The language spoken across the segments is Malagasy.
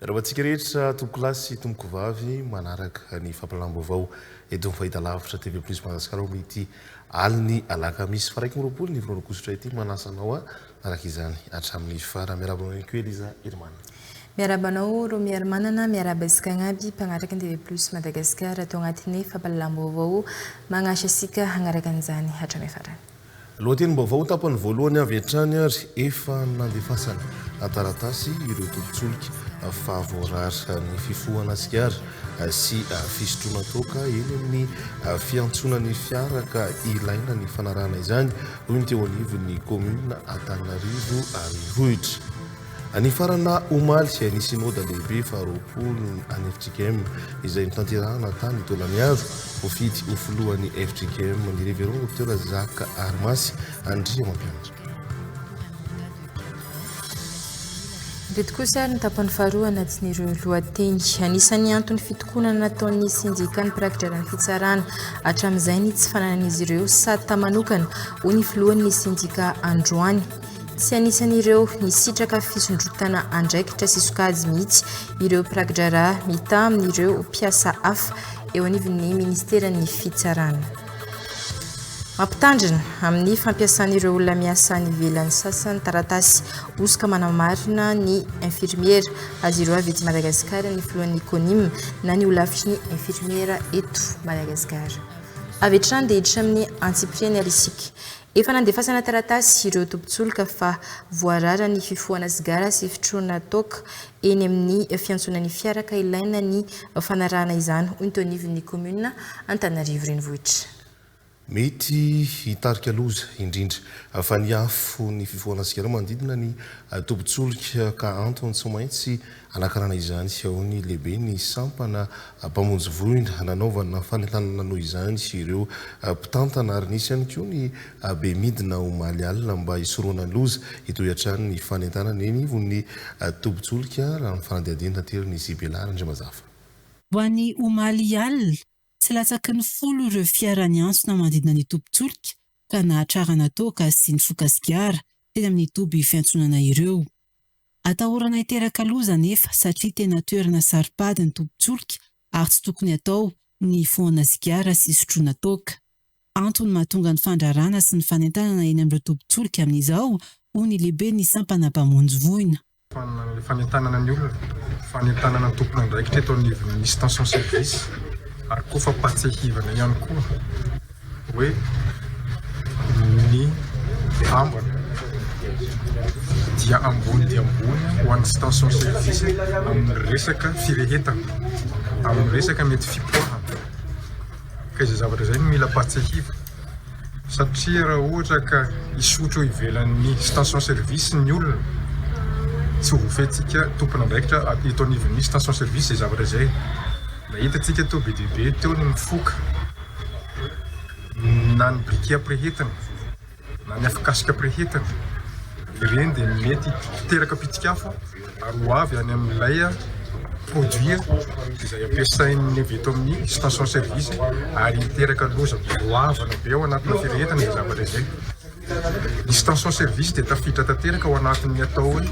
Rahatsika rehetra tompoko lasy tompoko vavy manaraka ny fampalambo-avao eto ny fahita lavitra TV Plus Madagasikara mety aliny alaka misy faraiky miroapolo ny voronokositra ity manasanao araka izany hatramin'ny fara miarabanao ihany koa Eliza Irmana. Miarabanao ro miaramanana miaraba isika agnaby mpagnaraka ny TV Plus Madagasikara atao agnatin'ny fampalambo-avao magnasa asika hagnaraka an'izany hatramin'ny farany. Lohatenim-baovao tapany voalohany avy hatrany ary efa nandefasana taratasy ireo tobin-tsolika fahavoarary ny fifohana asikara sy fisotroana toka eny amin'ny fiantsonan'ny fiara ka ilaina ny fanarahana izany hoy ny teo anivon'ny commune Antananarivo Renivohitra. Ny farana omaly ny synode lehibe faharoapolo any FJKM izay nitanterahana tany Tolaniaro ho fidy ho filohan'ny FJKM ny révérend Dr Jacques Armasy Andriamampianatra. Reto kosa ny tapany faharoa anatin'ireo lohateny anisan'ny antony fitokonana nataon'ny sindika ny mpirakitra ny fitsarana hatramin'izay ny tsy fananan'izy ireo sady manokana hoy ny filohan'ny sindika androany. Tsy anisan'ireo nisitraka fisondrotana andraikitra sy sokajy mihitsy ireo mpirakitra mita amin'ireo mpiasa hafa eo anivon'ny ministeran'ny fitsarana. Mampitandrina amin'ny fampiasan'ireo olona miasa any ivelan'ny sasany taratasy osika manamarina ny infirmiera azy ireo avy eto Madagasikara ny filohan'ny CONIM na ny olafitry ny infirmiera eto Madagasikara. Avy hatrany dia hiditra amin'ny Antsipriany Arisika. Efa nandefasana taratasy ireo tombin-tsolika fa voarara ny fifohana sigara sy fitroana toka eny amin'ny fiantsonan'ny fiara ka ilaina ny fanarahana izany hoy ny teo anivon'ny commune Antananarivo Renivohitra. Mety hitarika loza indrindra fa ny afo ny fifohana sigara manodidina ny tombin-tsolika ka antony tsy maintsy anakarana izany ao ny lehibe ny sampana mpamonjy voina nanaovana fanentanana noho izany sy ireo mpitantana ary nisy ihany koa ny be midina omaly alina mba hisoroana loza ito hiatrany ny fanentanana eny ivon'ny tombin-tsolika raha ny fanadihadiana tanterany Sibelara Andriamazafa. Ho an'ny omaly alina tsy latsaky ny folo ireo fiarany antsona manodidina ny tombin-tsolika ka nahatrarana toka sy ny fokasigara teny amin'ny toby fiantsonana ireo. Atahorana hiteraka loza nefa satria tena toerana saripady ny tombin-tsolika ary tsy tokony atao ny fohana sigara sy sotroana toka. Antony mahatonga ny fandrarana sy ny fanentanana eny amin'ireo tombin-tsolika amin'izao hoy ny lehibe ny sampana mpamonjy voina. Fanentanana ny olona, fanentanana ny tompona andraikitra eto anivon'ny station service ary koa fa patsehivana ihany koa hoe ny ambana dia ambony ho an'ny station service amin'ny resaka firehetana, amin'ny resaka mety fipoahana. Ka izay zavatra izay no mila patsehiva satria raha ohatra ka hisotro ivelan'ny station service ny olona tsy ho voafehintsika tompona andraikitra eto anivon'ny station service izay zavatra izay. Hitantsika teo be dia be teo ny mifoka na ny briquet ampirehetana na ny afakasika ampirehetana ireny dia mety hiteraka pitikafo ary ho avy any amin'ilay produit izay ampiasain'ny avy eto amin'ny station service ary hiteraka loza hoavana be ao anatina firehetana izay zavatra izay. Ny station service dia tafiditra tanteraka ao anatin'ny atao hoe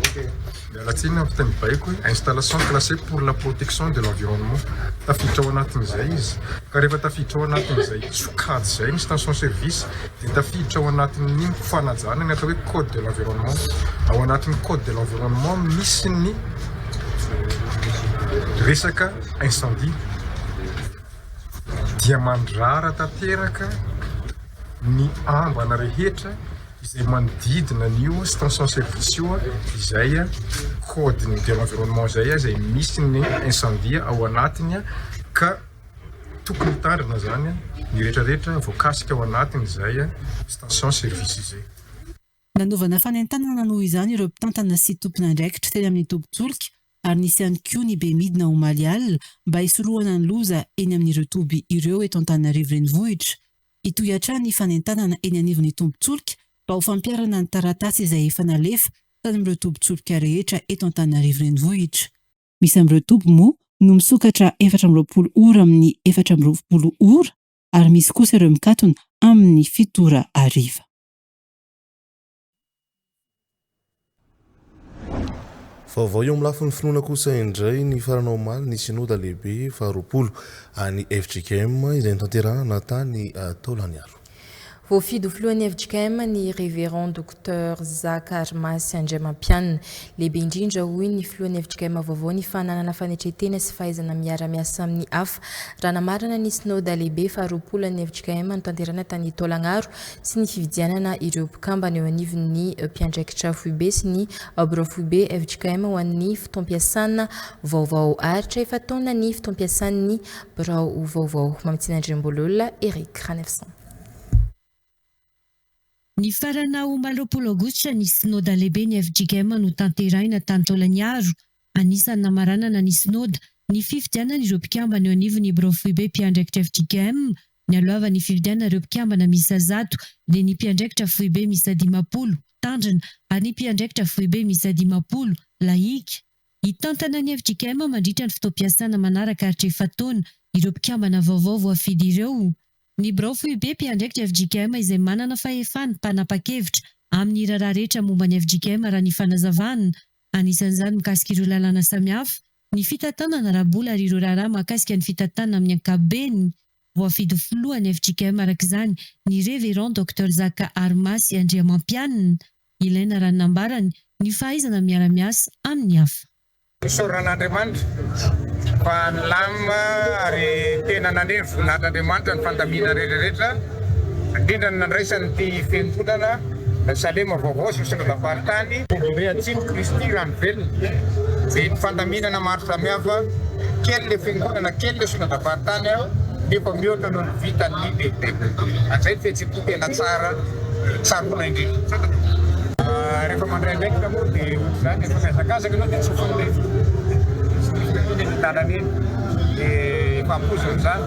mialatsiny amin'ny fiteny baiko hoe installation classée pour la protection de l'environnement. Tafiditra ao anatin'izay izy. Ka rehefa tafiditra ao anatin'izay sokajy izay ny station service dia tafiditra ao anatin'ny fanajana ny atao hoe code de l'environnement. Ao anatin'ny code de l'environnement misy ny resaka incendie dia mandrara tanteraka ny ambana rehetra izay manodidina an'io station service io izay code de l'environnement izay misy ny incendie ao anatiny ka tokony tandrina zany ny rehetrarehetra voakasika ao anatiny izay station service izay. Nanaovana fanentanana noho izany ireo mpitantana sy tompona andraikitra teny amin'ny tombin-tsolika ary nisy ihany koa ny be midina omaly alina mba hisorohana ny loza eny amin'ireo toby ireo eto Antananarivo renivohitra. Itoy hatrany ny fanentanana eny anivon'ny tombontsoloka mba ho fampiarana ny taratasy izay efa nalefa tany amin'ireo tombontsoloka rehetra eto Antananarivo renivohitra. Misy amin'ireo toby moa no misokatra 420 ora amin'ny 420 ora ary misy kosa ireo mikatona amin'ny 7 ora hariva. Vaovao eo amin'ny lafin'ny finoana kosa indray ny farana omaly ny synode lehibe faharoapolo any FJKM izay notanterahana tany Taolagnaro. Voafidy filohan'ny FJKM ny révérend docteur Zaka Armasy Andriamampianina lehibe indrindra hoy ny filohan'ny FJKM vaovao ny fananana fanetretena sy fahaizana miara-miasa amin'ny hafa raha namarana ny synode lehibe faharoapolo ny FJKM notanterahana tany Taolagnaro sy ny fividianana ireo mpikambana eo anivon'ny mpiandraikitra foibe sy ny bureau foibe FJKM ho an'ny fotoam-piasana vaovao aritra efa taona ny fotoam-piasan'ny birao vaovao. Mamitsinana Andriambololona, Eric Ranefson. Ny farana omaly aogositra ny synode lehibe ny FJKM no tanterahina tany Taolagnaro. Anisan'ny namaranana ny synode ny fifidianana ireo mpikambana eo anivon'ny birao foibe mpiandraikitra FJKM, ny aloava ny fifidianana ireo mpikambana misa 100 dia ny mpiandraikitra foibe misa 50 tandrina ary ny mpiandraikitra foibe misa 50 laïque. Hitantana ny FJKM mandritra ny fotoam-piasana manaraka aritra efa taona ireo mpikambana vaovao voafidy ireo. Ny birao foibe mpiandraikitra FJKM izay manana fahefana mpanapa-kevitra amin'ny raharaha rehetra momba ny FJKM raha ny fanazavana. Anisan'izany mikasika ireo lalàna samihafa, ny fitantanana arabola ary ireo raharaha mahakasika ny fitantanana amin'ny ankapobeny. Voafidy filohan'ny FJKM arak'izany ny révérend docteur Zaka Armasy Andriamampianina. Ilaina raha nambarany ny fahaizana miara-miasa amin'ny hafa. Soran'Andriamanitra fa nilama ary tena nandeha voninahit'Andriamanitra ny fandamina rehetrarehetra indrindra nandraisany ty fiangonana Salema vaovao sy synode faritany be atsimo Kristy rano velona dia ny fandaminana maro samihafa kely le fiangonana kely le synode faritany nefa mihoatra no ny vitany lehibe. Azay fihetsem-po tena tsara tsarona indrindra. Rehefa mandray ndraiky moa dia zany efa miazakazaka anao dia tsofon'le tanany eny efa ampozony zany.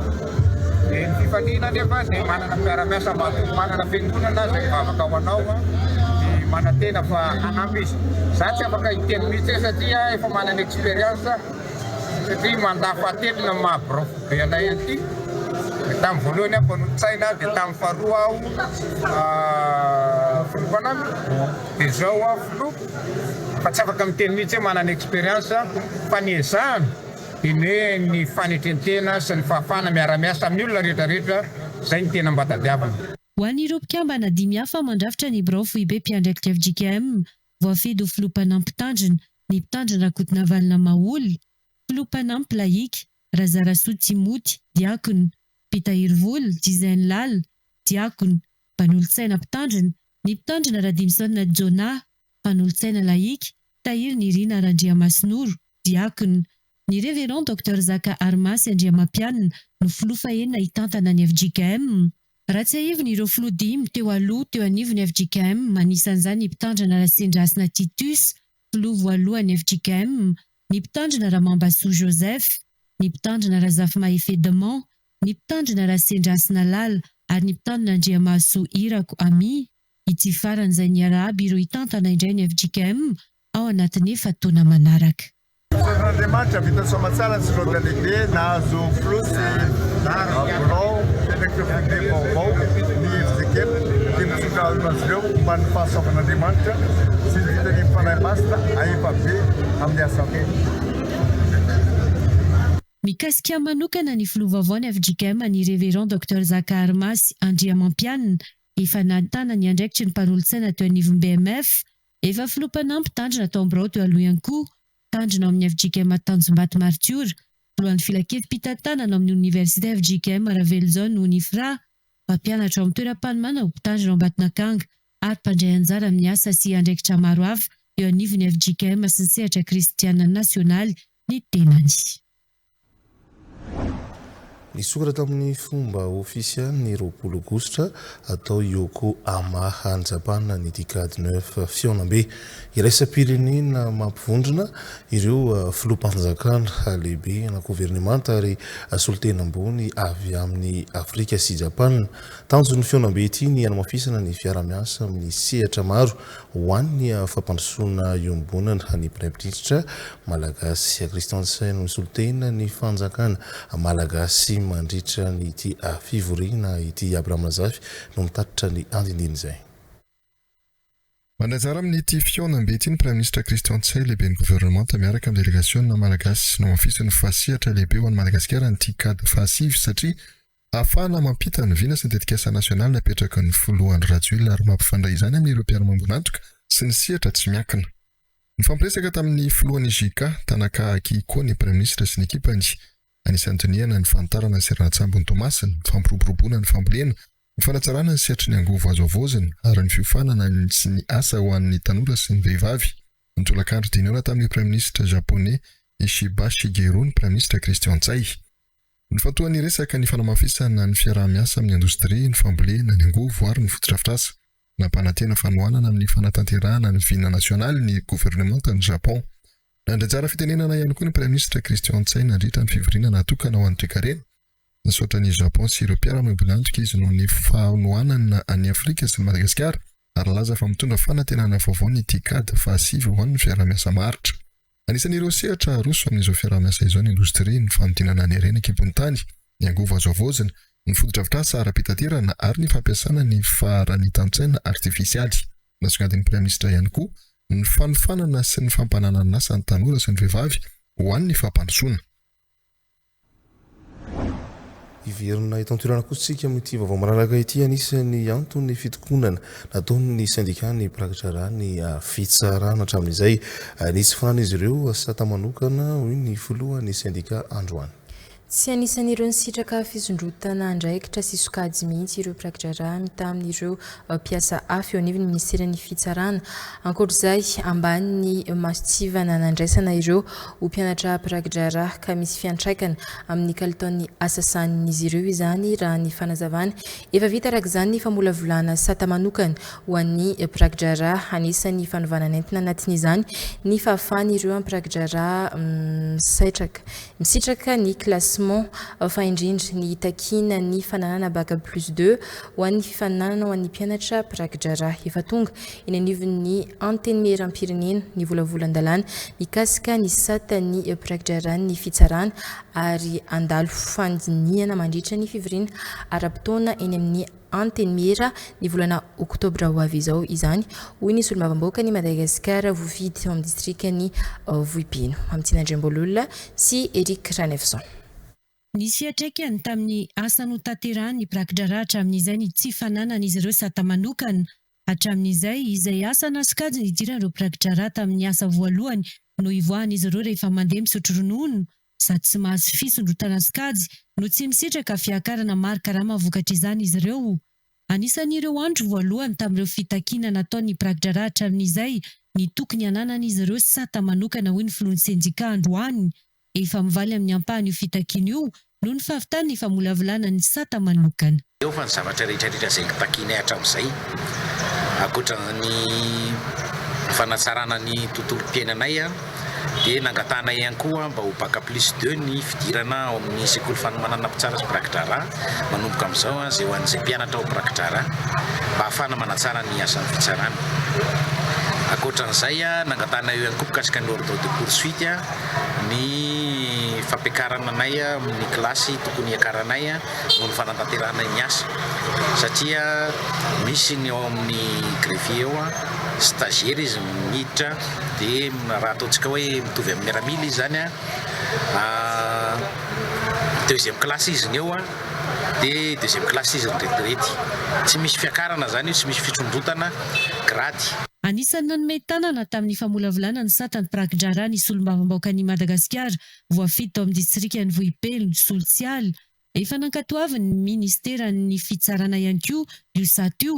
Dia ny fifaliana nefa dia manana miara-miasa manana fiangonana zay afaka ho anao dia manantena fa hanampy izy. Za tsy afaka hiteny mihitsy satria efa manana expérience satria mandafatelo na maha-birao be anay aty. Tamin'ny voalohany aho mpanolo-tsaina dia tamin'ny faharoa aho filopanamy dia zao aho filopa fa tsy afaka miteny mihitsy hoe manana expérience fa ny ezahana dia ny fanetrentena sy ny fahafana miara-miasa amin'ny olona rehetrarehetra izay ny tena mbadadiavana. Ho an'ireo mpikambana dimy hafa mandrafitra ny birao foibe mpiandraikitra FJKM voafidy ho filopanampy tandrina ny mpitandrina Rakotonavalina Maholy, filopanampy laïque Razarasoa Timoty diakona, Pitahirovoly Dizaine Lal diakona, mpanolo-tsaina mpitandrina ny mpitandrina Radimsona Jona, mpanolo-tsaina laïque Tahiry Nirina Randriamasinoro diakona. Ny révérend docteur Zaka Armasy Andriamampianina no filofa enina hitantana ny FJKM. Raha tsy ahivony ireo filoha dimy teo aloha teo anivony FJKM, manisan'izany ny mpitandrina Rasendrasina Titus, filoha voalohan'ny FJKM, ny mpitandrina Ramambasoa Joseph, ny mpitandrina Razafy Mahefé Demant, ny mpitandrina Rasendrasina Lala ary ny mpitandrina Andriamasoa Irako Ami. Ity faran'izay ny araby ireo hitantana indray ny FJKM ao anatin'ny efa taona manaraka. Soran'Andriamanitra vita soamatsara ny synode lehibe nahazo filosy birao mpiandraikitra vaovao ny FJKM dia mitsotra azy ireo mba ny fahasoavan'Andriamanitra sy ny vitany mifanahy masina ahefa be amin'ny asany. Mikasika manokana ny filoha vaovao ny FJKM ny révérend docteur Zaka Armasy Andriamampianina efa nahitana ny andraikitry ny mpanolo-tsaina teo anivon'ny BMF, efa filopanampy tandrina tao ambirao teo aloha ihany koa, tandrina amin'ny FJKM Tanjombato Martiora, filohan'ny filakevim-pitantanana amin'ny Université FJKM Ravelzone Unifra, mpampianatra ao amin'ny toeram-panomana ho mpitandrina ao Ambatonakanga ary mpandray anjara amin'ny asa sy andraikitra maro hafa eo anivon'ny FJKM sy ny sehatra kristiana nasionaly ny tenany. Nisoratra tamin'ny fomba ofisialy ny 20 Aogositra atao Yokohama ny Japana ny dikady 9 fionambe iraisam-pirenena mampivondrona ireo filoham-panjakana lehibe na gouvernemanta ary solitena ambony avy amin'ny Afrika sy Japana. Tanjon'ny fionambe ity ny hanamafisana ny fiara-miasa amin'ny sehatra maro ho an'ny fampandrosoana iombonana ny Praiministra Malagasy Christian Tsaina ny solitena ny fanjakana Malagasy mandritra ny ity fivoriana ity Abraham Zafy no mitatitra ny andindiny zay. Manajara amin'ity fionambe ity ny Praiministra Christian Tsaina lehiben'ny gouvernemanta miaraka amin'ny délégation Malagasy no mafisany fasihatra lehibe ho an'ny Madagasikara ny tikady fahasivy satria ahafahana mampita ny vina syntetikasa nasional napetraka ny folohan'ny Rajoelina ary mampifandray izany amin'ny Europeana mambonantoka sy ny sihatra tsy miakina. Ny fampiresaka tamin'ny folohan'ny JICA Tanaka Akiko ny Praiministra sy ny ekipany anisan'ny tonihana ny fantarana ny Seranatsambony Tomasiny, ny fampiroboroboana ny fambolena, ny fanatsarana ny sehatry ny angovo azo avoziny ary ny fiofanana sy ny asa ho an'ny tanora sy ny vehivavy. Ny tolakandro dinona tamin'ny Praiministra Japonais Ishiba Shigeru ny Praiministra Christian Tsaina. Ny fatoan'ny resaka ny fanamafisana ny fiaraha-miasa amin'ny indostria, ny fambolena, ny angovo ary ny fotodrafitrasa. Nampanantena fanohanana amin'ny fanatanterahana ny vina nasionaly ny gouvernemanta ny Japon. Nandrajara fitenenana ihany koa ny Praiministra Christian Tsaina nandritra ny fivoriana natokana ho an'ny toekarena. Nisaotra ny Japon sy Europeana mambonantoka izy noho ny fanohanana any Afrika sy Madagasikara ary laza fa mitondra fanantenana vaovao ny tikady fahasivy ho an'ny fiaraha-miasa maharitra. Anisan'ireo sehatra roso amin'izao fiaraha-miasa izao ny indostria, ny fanotinana ny harena ekipon'ny tany, ny angovo azo avozina, ny fotodrafitrasa ara-pitaterana ary ny fampiasana ny faharanitantsaina artifisialy. Nasongadin'ny Praiministra ihany koa ny fanofanana sy ny fampananana asan'ny tanora sy ny vehivavy ho an'ny fampandrosoana. Iverina etantoerana kotsika amin'ity vaovao mararaka ity anisan'ny antony fitokonana nataon'ny syndikany prakitra ny fitsarana hatramin'izay nisy fanana izy ireo sata manokana hoy ny filohan'ny syndika Androany. Tsy anisan'ireo nisitraka fisondrotana andraikitra sy sokajy mihitsy ireo prakitra mitamin'ireo mpiasa afy eo anivon'ny ministeran'ny fitsarana. Ankoatr'izay ambany masitsivana nandraisana ireo ho mpianatra prakitra ka misy fiantraikana amin'ny kalitaon'ny asasan'izy ireo izany raha ny fanazavana. Efa vita araka izany ny famolavolana sata manokana ho an'ny prakitra anisan'ny fanovana nentina anatin'izany ny fahafahana ireo prakitra misitraka ny klasement faindrindra ny takina ny fananana bac plus 2 ho an'ny fifananana ho an'ny mpianatra prakitra efa tonga eny anivon'ny anteny meram-pirenena ny volavolan-dalàna mikasika ny sata ny prakitra ny fitsarana ary andalo fandiniana mandritra ny fivoriana ara-potoana eny amin'ny anteny mera ny volana oktobra ho avy izao izany hoy ny solomavamboaka ny Madagasikara voavidy amin'ny distrikany Vohipino Amtsinandrembololona sy Eric Ranefson. Nisy fiantraikany tamin'ny asa notanterahany ny prakitra hatramin'izay ny tsy fananan'izy ireo sata manokana. Hatramin'izay izay asa nasokajy ny idiran'ireo prakitra tamin'ny asa voalohany no ivoahan'izy ireo rehefa mandeha misotro ronono sady tsy mahazo fisondrotana sokajy no tsy misitraka fiakarana maro karama vokatra izany izy ireo. Anisan'ireo andro voalohany tamin'ireo fitakiana nataon'ny prakitra hatramin'izay ny tokony hananan'izy ireo sata manokana hoy ny filohan'ny syndika Androany. Efa mivaly amin'ny ampahany io fitakiana io no ny fahavitany ny famolavolana ny sata manokana. Eo fa ny zavatra rehetrarehetra izay takianay hatramin'izay ankoatra ny fanatsarana ny tontolo-piainanay dia nangatanay ihany koa mba ho bac plus 2 ny fidirana ao amin'ny sekoly fanomanana mpitsara sy prakitra manomboka amin'izao izay ho an'izay mpianatra ao prakitra mba ahafahana manatsara ny asan'ny fitsarana. Ankoatran'izay nangatanay ihany koa mikasika ny ordre de poursuite ny fampiakarana anay amin'ny kilasy tokony hiakaranay no ny fanantanteranay ny asa satria misy ny ao amin'ny greffier eo stagiaire izy miditra dia raha ataontsika hoe mitovy amin'ny miaramila izy zany deuxième classe izy ny eo dia deuxième classe izy ny retraite tsy misy fiakarana zany io tsy misy fitsondrotana grady. Anisan'ny nanome tanana tamin'ny famolavolana ny satany prakitra ny solombavambaoka ny Madagasikara voafidy tao amin'ny distrikany Vohipelo Soltsialy. Efa nankatoavy ny ministeran'ny fitsarana ihany koa io sato io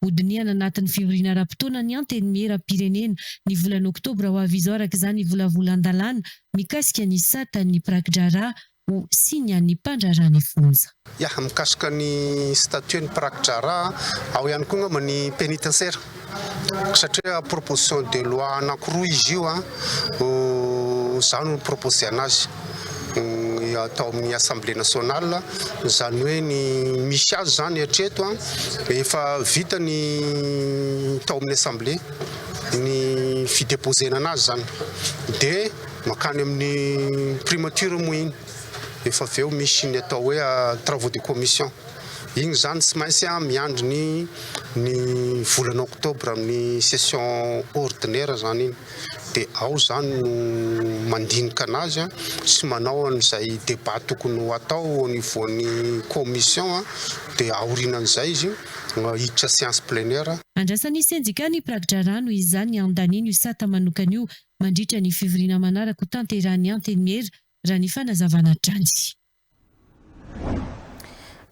hodiniana anatin'ny fivoriana ara-potoana ny anteny meram-pirenena ny volana oktobra ho avy izao araka izany volavolan-dalàna mikasika ny satan'ny prakitra ho signan'ny mpandrarany fonja. Ya mikasika ny statut ny praikitra raha ao ihany koa ngamba ny pénitentiaire satria proposition de loi anankiroa izy io zany no proposé anazy atao amin'ny assemblée nationale zany hoe ny misy azy zany hatreto efa vita ny tao amin'ny assemblée ny fidéposena anazy zany dia makany amin'ny primature moa iny efa aveo misy ny atao hoe travaux de commission igny zany tsy maintsy miandry ny volana octobre amin'ny session ordinaire zany iny dia ao zany no mandinika anazy sy manao an'izay débat tokony ho atao au niveau ny commission dia aorinan'izay izy hiditra séance plénière. Andrasan'ny sendika ny praikitra rano izany andaniny io sata manokana io mandritra ny fivoriana manaraka ho tanterahany antenimiery raha ny fanazavana tranjy.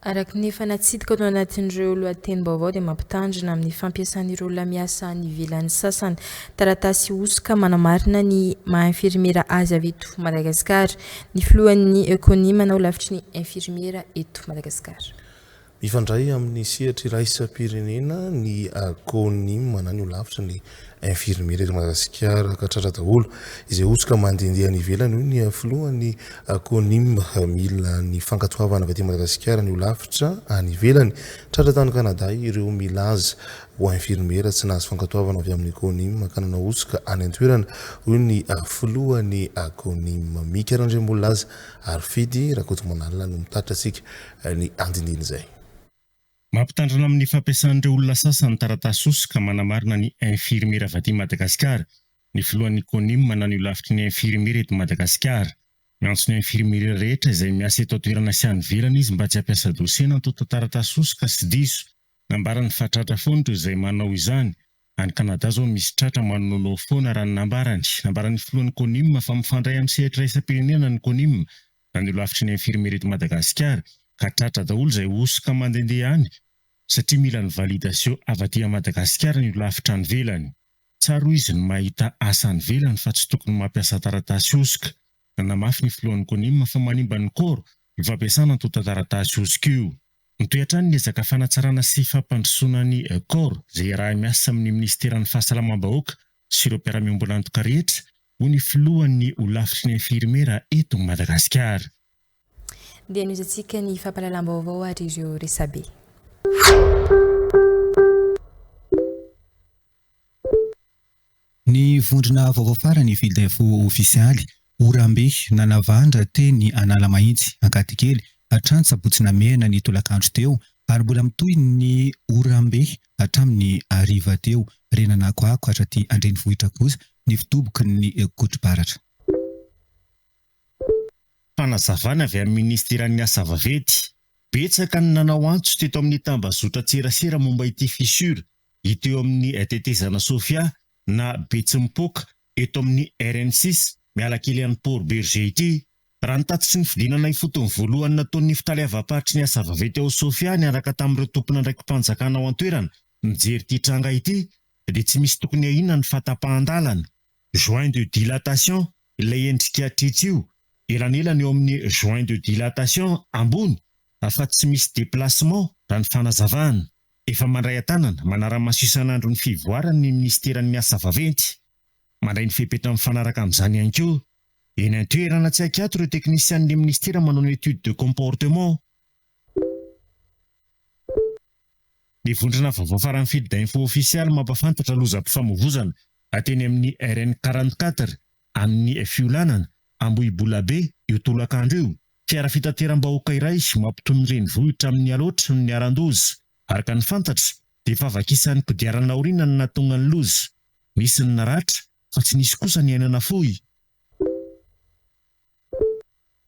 Araka ny fanatsidika ao anatin'ireo lohatenim-baovao dia mampitandrina amin'ny fampiasan'ireo olona miasa any ivelan'ny sasany taratasy osoka manamarina ny maha-infirmiera azy avy eto Madagasikara. Ny filohan'ny ECONIM manao lavitry ny infirmiera eto Madagasikara. Mifandray amin'ny sehatra iraisam-pirenena ny ECONIM manany lavitra ny infirmiera eto Madagasikara ka tratra daholo izay osoka mandehandeha any ivelany io ny filohan'ny ECONIM mila ny fankatoavana avy aty Madagasikara ny lavitra any ivelany tratra tany Kanada ireo milaza ho infirmiera tsy nahazo fankatoavana avy amin'ny ECONIM ka nanao osoka any an-toerana hoy ny filohan'ny ECONIM Mika Randremolaza ary fidy Rakoto Manalina no mitaritra asika ny andininy izay. Mampitandrina amin'ny fampiasan'ireo olona sasany taratasy osoka manamarina ny infirmiera avy aty Madagasikara. Ny filohan'ny ECONIM manana io lavitry ny infirmiera eto Madagasikara. Miantso ny infirmiera rehetra izay miasa eto an-toerana sy any ivelany izy mba tsy hampiasa dosie natota taratasy osoka sy diso. Nambarany fa tratra foana ireo izay manao izany. Any Kanada zao misy tratra manonao foana raha ny nambarany. Nambarany filohan'ny ECONIM fa mifandray amin'ny sehatra iraisam-pirenena ny ECONIM raha ny lavitry ny infirmiera eto Madagasikara. Ka tratra daholo izay osoka mandehandeha any satria mila ny validation avy aty Madagasikara ny lavitra any ivelany. Tsara izy ny mahita asa any ivelany fa tsy tokony mampiasa taratasy osoka. Namafy ny filohan'ny ECONIM fa manimba ny koro ny fampiasana tota taratasy osoka io. Mitoetrany ny ezaka fanatsarana sy fampandrosoana ny koro izay raha miasa amin'ny ministeran'ny fahasalamam-bahoaka sy ireo mpiara-miombona antoka rehetra ho ny filohan'ny ho lavitry ny infirmiera eto Madagasikara. Dia nozatsika ny fampalalam-baovao ary ireo resabe. Ny vondrona vaovao farany fidefo ofisialy Orambe nanavandra teny Anala Mahitsy Ankatikely hatrany sabotsina mena ny tolakandro teo ary mbola mitohy ny Orambe hatramin'ny ariva teo renana koako hatraty Andrenivohitra kosa ny fitoboky ny Kotribaratra. Fanazavana avy amin'ny ministeran'ny asa vaventy betsaka ny nanao antso teto amin'ny tambazotra tserasera momba ity fissure hita eo amin'ny tetezana Sofia na Betsimpoka eto amin'ny RN6 miala kely an'ny Port Berger ity. Raha nitatitry ny fidinana ifotony voalohany nataon'ny fitaleava-paritry ny asa vaventy ao Sofia niaraka tamin'ireo tompona ndraiky mpanjakana ao an-toerana mijery ity tranga ity dia tsy misy tokony ahina ny fahatapahan-dalana. Joint de dilatation ilay endrika tritio elanelany eo amin'ny joint de dilatation ambony afa tsy misy déplacement raha ny fanazavana. Efa mandray an-tanana manara-maso isan'andro ny fivoarany ministeran'ny asa vaventy. Mandray ny fepetra mifanaraka amin'izany ihany koa. Eny an-toerana tsy akato ireo teknisian'ny ministera manao ny étude de comportement. Ny vondrona vaovao farany fidy d'info ofisialy mampafantatra lozam-pifamoivozana ateny amin'ny RN 44 amin'ny fiolanana Ambohibolabe io tolakandro io. Fiara fitateram-bahoaka iray mampitony renivohitra amin'ny aloatra ny arandozy. Araka ny fantatra dia efa vakisan'ny kodiarana aoriana ny natonga ny loza. Nisy ny naratra fa tsy nisy kosa ny ainana fohy.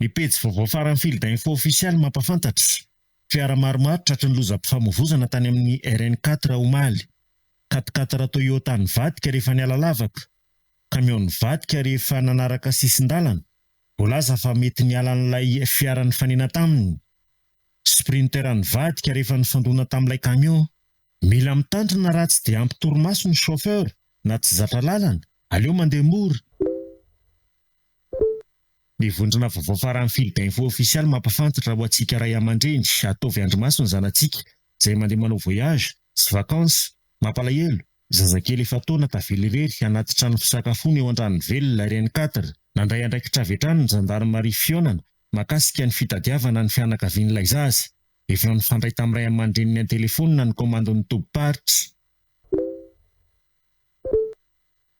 Ny pejy vaovao farany fidy d'info ofisialy mampafantatra fiara maromaro tratry ny lozam-pifamoivozana tany amin'ny RN 4 Omaly. 4x4 Toyota nivadika rehefa niala lavaka. Camion nivadika rehefa nanaraka sisin-dalana. Voalaza fa mety niala n'ilay fiara nifanena taminy. Sprinter nivadika rehefa nifandona tamin'ilay camion. Mila mitandrina raha tsy dia ampy torimaso ny chauffeur na tsy zatra lalana, aleo mandeha mora. Ny vondrona vaovao faran'ny fil d'info official mampafantatra ho antsika ray aman-dreny ataovy Andrimaso ny zanatsika izay mandeha manao voyage sy vakansa mampalahelo zazakely efa taona tavela irery anaty trano fisakafoana eo an-drano velona Reny4 nandray andraikitra avy hatrany ny Gendarmerie Fionana makasika ny fitadiavana ny fianakavian'ilay zaza. Efa nifandray tamin'ny ray aman-dreniny an-telefonina ny komandon'ny tompom-paritra.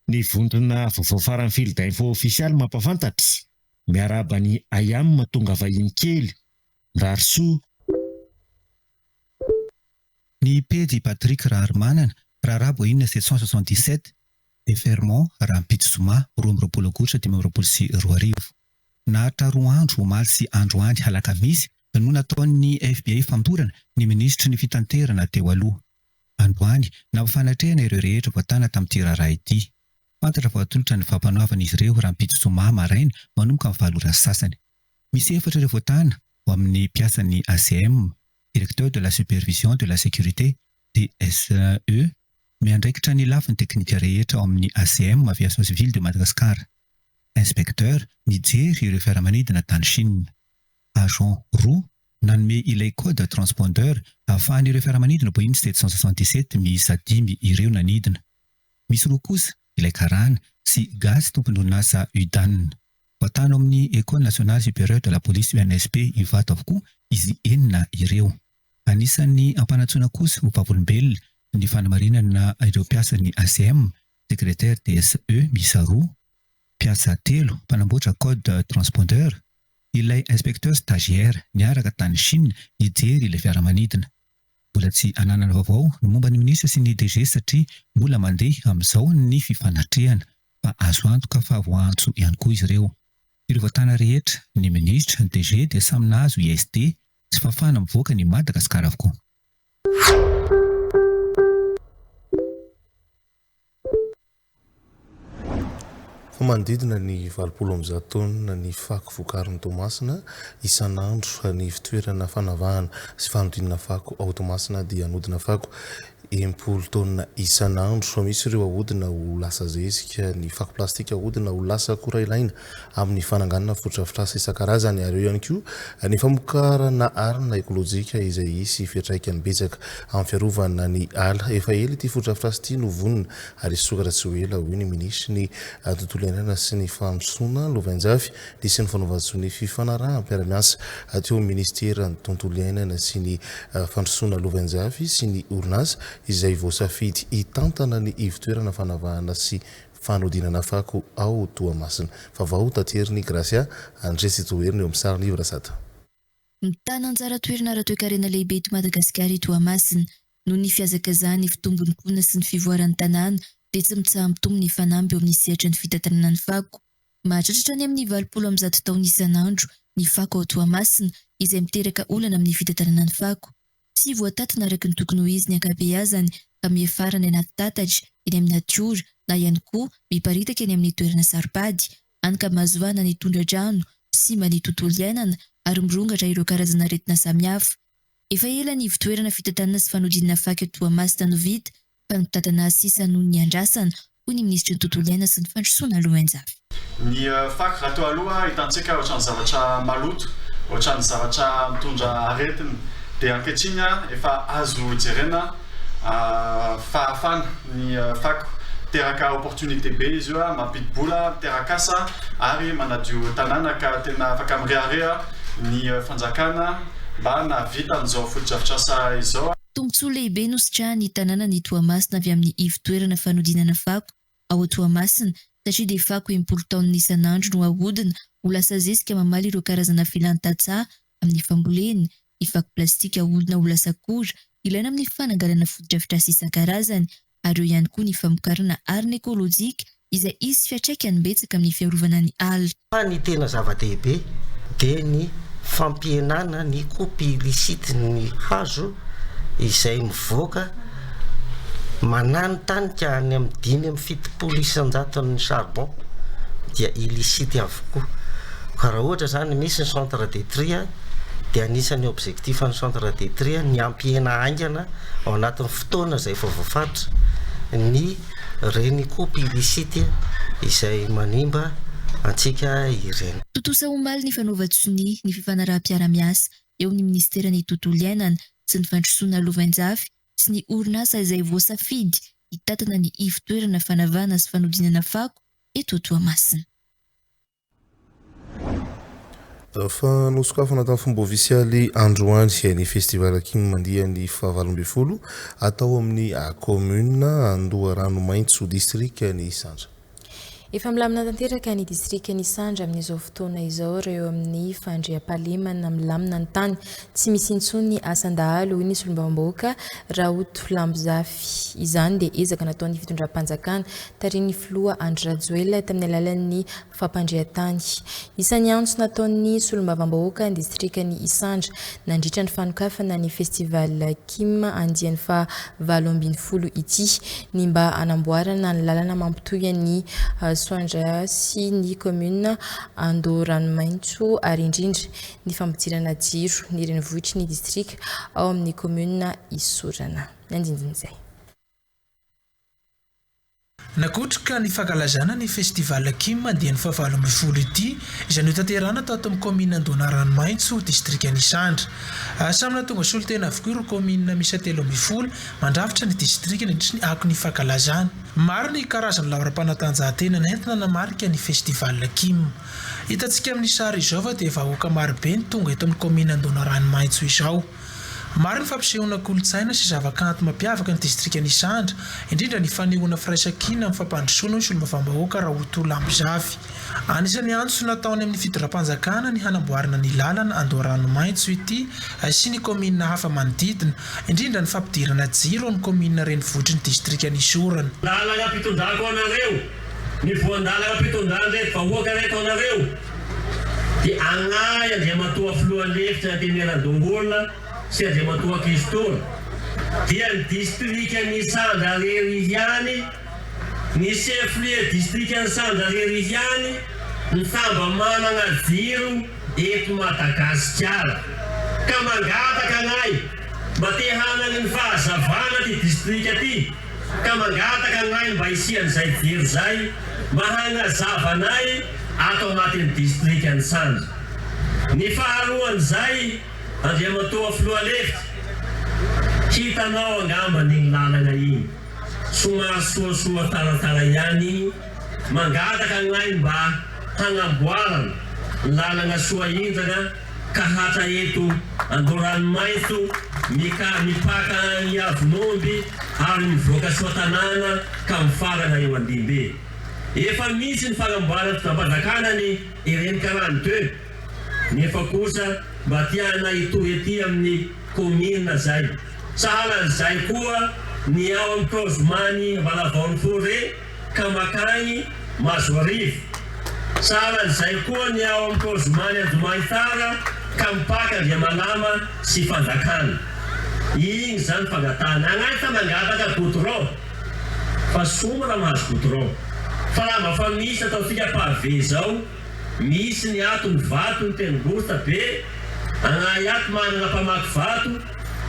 Ny vondrona vaovao faran'ny fil d'info official mampafantatra miaraba ny Ayam tonga vahiny kely Rarsoa. Ny pedy Patrick Raharmanana Rarabo 777 de Fermont Rampitsoma 12 nahatra 2 andro omaly sy andro any alakamisy no nataon'ny FBI famtorana ny ministry ny fitanterana teo aloha. Andro any nampifanatrehana ireo rehetra voatana tamin'ity raharaha ity. Fantatra fa atolotra ny fampanoavana izy ireo Rampitsoma maraina manomboka amin'ny valora sasany. Misy 4 ireo voatana ho amin'ny piasan'ny ACM, directeur de la supervision de la sécurité DSE, miandraikitra ny lafiny teknika rehetra ao amin'ny ACM aviation civile de Madagascar. Inspecteur nijery ireo fiaramanidina tany Chine. Agent roa nanome ilay code transpondeur ahafahan'ireo fiaramanidina Boeing 767 miisa 5 ireo nanidina. Misy roa kosa ilay karana sy gaz tompon'orinasa UDAN. Voatana amin'ny École nationale supérieure de la police UNSP ivato avokoa izy 9 ireo. Anisan'ny ampanatsoana kosa ho mpavolombelona ny fanamarinana ireo piasan'ny ACM, secrétaire DSE miisa 2, piasa 3 mpanamboatra code transpondeur, ilay inspecteur stagiaire niaraka tany Chine nijery ilay fiaramanidina. Mbola tsy ananana vaovao ny momba ny ministra sy ny DG satria mbola mandeha amin'izao ny fifanatrehana fa azo antoka fa voantso ihany koa izy ireo. Ireo voatana rehetra ny ministra, ny DG dia samy nahazo IST sy fafana mivoaka ny Madagasikara avokoa. Manodidina ny 20 taona ny fako vokarin'ny Tomasina isan'andro ny fitoerana fanavahana sy fanodinana fako ao Tomasina dia anodina fako 10 taona isan'andro. Misy ireo ahodina ho lasa zezika, ny fako plastika ahodina ho lasa akora ilaina amin'ny fananganana fotodrafitrasa isan-karazany. Ary eo ihany koa ny famokarana arina ekolojika izay isy fiantraikany betsaka amin'ny fiarovana ny ala. Efa ela ity fotodrafitrasa ity no vonona ary sokatra tsy ho ela hoy ny ministry ny tontolo iainana sy ny fahamisoana Lovenjavy nisy ny fanaovantsony fifanaraha mpiara-miasa teo ministera ny tontolo iainana sy ny fandrosoana Lovenjavy sy ny orinasa izay voasafidy hitantana ny ivitoerana fanavahana sy fanodinana fako ao Toamasina. Vavao tateriny Gracia Andresy Toeriny eo amin'ny sariny ivra sata. Mitana anjara toerana ara-toe-karena lehibe eto Madagasikara Toamasina noho ny fihazakazahana ny fitombony mponina sy ny fivoaran'ny tanàna dia tsy mitsaha-mitombo ny fanamby eo amin'ny sehatra ny fitantanana ny fako. Mahatratra ny amin'ny 20 taona isan'andro ny fako ao Toamasina izay miteraka olana amin'ny fitantanana ny fako. Tsy voatatina araka ny tokony ho izy ny ankabeazany ka miafarana anaty tatatra eny amin'ny natiora na ihany koa miparitaka eny amin'ny toerana saripady any ka mahazoana ny tondra-drano sy many tontolo iainana ary mirongatra ireo karazana aretina samihafa. Efa ela ny ivitoerana fitantanana sy fanodinana fako eto Toamasina no vita fa ny mitantana sisa noho ny andrasana hoy ny ministry ny tontolo iainana sy ny fandrosoana Lovenjavy. Ny fako raha teo aloha hitantsika ohatran'ny zavatra maloto, ohatran'ny zavatra mitondra aretina. Dia ankehitriny efa azo jerena fahafana ny fako teraka opportunité be izy io mampidi-bola miteraka asa ary manadio tanàna ka tena afaka mireharea ny fanjakana mba navita n'izao fotodrafitrasa izao. Tombontsoa lehibe nositra ny tanàna ny Toamasina avy amin'ny ivitoerana fanodinana fako ao Toamasina satria dia fako 10 taona isan'andro no ahodina ho lasa zezika mamaly ireo karazana filantan-tsaha amin'ny fambolena. Ny fako plastika ahodina ho lasa akora ilaina amin'ny fananganana fotodrafitrasa isan-karazany ary eo ihany koa ny famokarana arina ekolojika izay isy fiantraikany betsaka amin'ny fiarovana ny ala. Ny tena zava-dehibe dia ny fampihenana ny kopy ilisity ny hazo izay mivoaka mananotanika any amin'ny 5,700 ny charbon dia ilisity avokoa. Ka raha ohatra zany misy ny centre de tri dia anisan'ny objectif ny centre de tri ny ampihena aingana ao anatin'ny fotoana izay efa voafatra ny reny kopy ilisity izay manimba antsika ireny. Totosa omaly ny fanaovan-tsony ny fifanaraha-piara-miasa eo amin'ny ministerany tontolo iainana sy ny fandrosoana lovanjafy sy ny orinasa izay voasafidy hitatana ny ivon-toerana fanavana sy fanodinana fako eto Toamasina. Fa nosokafana tamin'ny fomba ofisialy androany ny festival King mandiha ny 2020 atao amin'ny commune Andoharanomaitso district ny Isandra. Efa milamina tanteraka ny distrika ny Isandra amin'izao fotoana izao reo amin'ny fandriam-pahalemana milamina ny tany tsy misy intsony asan-dahalo hoy ny solombavambahoaka Raoto Lambozafy. Izany dia ezaka nataon'ny fitondram-panjakana tarihin'ny filoha Andry Rajoelina tamin'ny alalan'ny fampandrian-tany. Isan'ny antso nataon'ny solombavambahoaka ny distrika ny Isandra nandritra ny fanokafana ny festival Kim andiany fa 20 ity ny mba anamboarana ny lalana mampitohy ny Soandra sy ny commune Andoharanomaitso ary indrindra ny fampidirana jiro ny renivohitry ny distrika ao amin'ny commune Isorana. Nandindin'izay. Nakotrika ny fankalazana ny festival Kim andiany fa 20 ity izay notanterana tao amin'ny commune Andoharanomaitso distrika ny Isandra. Samy nahatonga solitena avokoa ireo commune misy 13 mandrafitra ny distrika nandritra ny ako ny fankalazana. Maro ny karazany lavara-panatanjahantena nentina namarika ny festival Kim. Hitantsika amin'ny sary izao fa dia vahoaka maro be ny tonga eto amin'ny commune Andoharanomaitso izao. Maro ny fampisehoana kolotsaina sy zavakanto mampiavaka ny distrika ny Isandra, indrindra ny fanehoana firaisan-kina amin'ny fampandrosoana ny solombavambahoaka Raoto Lambozafy. Anisan'ny antso nataony amin'ny fitondram-panjakana ny hanamboarana ny lalana Andoharanomaitso ity sy ny commune hafa manodidina, indrindra ny fampidirana jiro ny commune renivohitry ny distrika ny Isorana. Lalana mpitondrako anareo, ny voan-dalana mpitondran'reto vahoaka reto anareo, dia agnay Andriamatoa Filohalefitra Temeran-Dongolona sy Andriamatoa Kristora dia ny distrika ny Isandra Rerihiany, ny chef-lieu distrika ny Isandra Rerihiany ny tamba manana jiro eto Madagasikara. Ka mangataka anay mba te hanany ny fahazavana ty distrika ty, ka mangataka anay mba isian'izay jiro zay mba hanazava anay ato anatin'ny distrika ny Isandra. Ny faharoan'izay Andriamatoa Filohalefitra, hitanao angamba ny lalana iny somary soasoa taratara ihany iny, mangataka anay mba hanamboarana lalana soa indrana ka hatra eto Andoharanomaitso mipaka ny Avinomby ary mivoaka soa tanàna ka mifarana eo Andimbe. Efa misy ny fanamboarana fitondram-panjakana ny Ireny 42, nefa kosa mba tiana itohy ety amin'ny commune zay. Sahalan'izay koa ny ao amin'ny Prozimany Valavao Forêt ka makagny Mazoarivo. Sahalan'izay koa ny ao amin'ny Prozimany Andomaitara ka mipaka Andriamalama sy Fanjakana. Igny zany fangatana. Agnay ta mangataka goudron fa somra mahazo goudron. Fa raha mba fa misy ataotsika pavé zao, misy ny ato ny vato ny tendrositra be, agnay ato manana mpamaky vato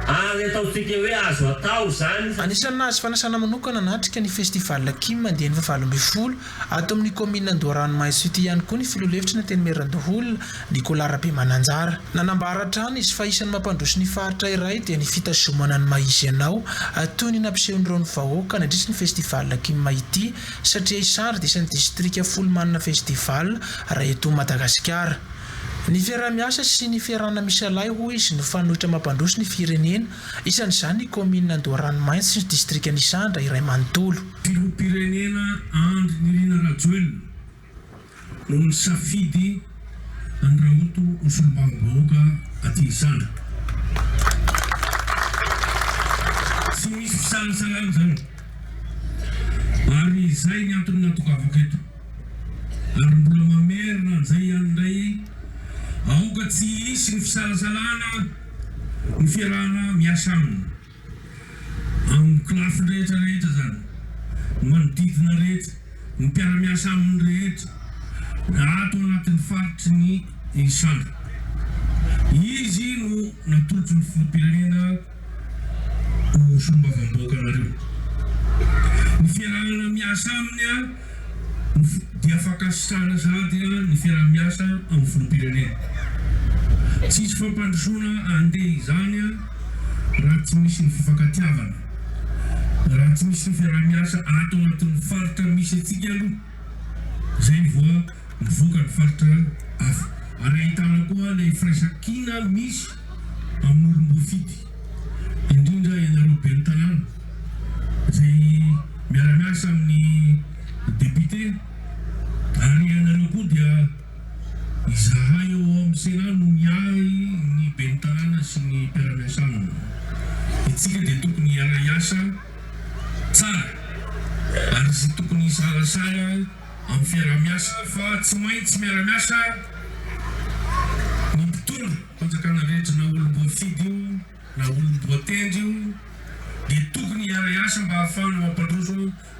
ary ataotsika hoe azo atao zany. Anisan'ny nahazo fanasana manokana natrika ny festival Kim andiany fa 20 ato amin'ny commune Andoharanomaitso ity ihany koa ny filohalefitra ny Temeran-Doholona Nicolas Rabemananjara. Nanambara trano izy fa isan'ny mampandroso ny faritra iray dia ny fitazomana ny maizy anao toy ny nampisehon'ireo ny vahoaka nandritra ny festival Kim ity, satria Isandra dia isan'ny distrika folo manana festival raha eto Madagasikara. Ny fiarah-miasa sy ny fiarahana misy alay hoy izy no fanohitra mampandroso ny firenena, isan'izany ny commune Andoharanomaitso sy ny distrika ny Isandra iray manontolo. Filoham-pirenena Andry Nirina Rajoelina no nisafidy ny Raoto ny solombavambahoaka aty Isandra. Tsy misy fisalasalana zany, ary izay ny antony natokavako eto, ary mbola mamerina an'izay ihany indray aoka tsy hisy ny fisalasalana ny fiarahana miasa aminy amin'ny kilafy rehetrarehetra zany, ny manodidina rehetra, ny mpiara-miasa aminy rehetra ato anatin'ny faritry ny Isandra. Izy no natolotry ny filoham-pirenena ho solombavambahoaka anareo. Ny fiarahana miasa aminy dia fakasitrahana sady ny fiarah-miasa amin'ny filoham-pirenena. Tsisy fampandrosoana andeha izany raha tsy misy ny fifankatiavana, raha tsy misy ny fiarah-miasa ato anatin'ny faritra misy atsika aloha, zay vao mivoaka ny faritra hafa. Ary ahitana koa ilay firaisan-kina misy amin'ny olom-boafidy, indrindra ianareo ben'ny tanàna zay miara-miasa amin'ny député, ary ianareo koa dia izahay eo amin'ny Sénat no miahy ny ben'ny tanàna sy ny mpiara-miasa aminy. Itsika dia tokony hiara-miasa tsara ary sy tokony hisalasala amin'ny fiara-miasa, fa tsy maintsy miara-miasa ny mpitondra fanjakana rehetra, na olom-boafidy io na olom-boatendry io, dia tokony hiara-miasa mba ahafahana mampandroso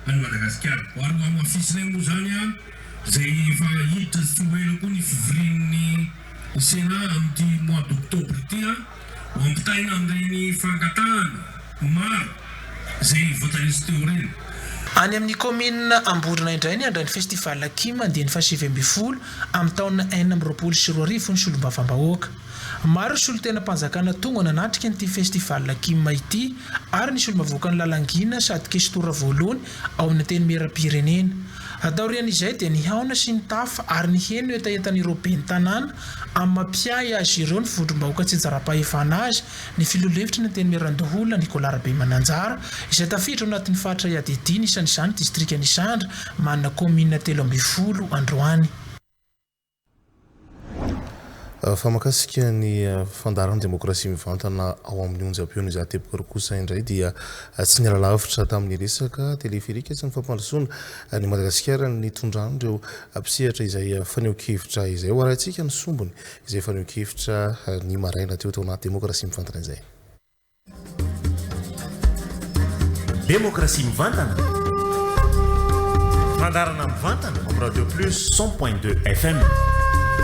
any Madagasikara. Ary mamafisina moa zany zay efa hiditra sy ela koa ny fivorian'ny Sénat amin'ity mois d'octobre ity, ho ampitaina amin'ireny fangatahana maro zay voatanisa teo reny. Any amin'ny commune Amborina indray ny andray ny festival Kima andiany fahasivy amby folo amin'ny taona 2024 ny solombavam-bahoaka. Maro ny solotena mpanjakana tonga nanatrika n'ity festival Kima ity, ary ny solomavoaka ny lalangina sady kestora voalohany ao amin'ny teny meram-pirenena. Ataorian'izay dia ny haona sy ny tafa ary ny heno etaentan'ireo ben'ny tanàna amin'ny mampiay azy ireo ny vondrom-bahoaka tsy jara-pahefana azy ny filolevitra ny teny meran-doholona Nicolas Rabe Mananjara, izay tafiditra anatin'ny faritra Iadidiny, isan'izany distrika ny Sandra, manana commune 13 Androany. Famakasika ny fandaran'ny demokrasia mivantana ao amin'ny onjam-peo ny zateboka kosa indray dia tsy niala lavitra tamin'ny resaka teleferika sy ny fampandrosoana ny Madagasikara ny tondrano ireo mpisehatra izay faneho-kevitra izay ho arahintsika ny sombony izay faneho-kevitra ny maraina teo tao anaty demokrasia mivantana izay. Demokrasia mivantana, fandarana mivantana amin'ny Radio Plus 100.2 FM.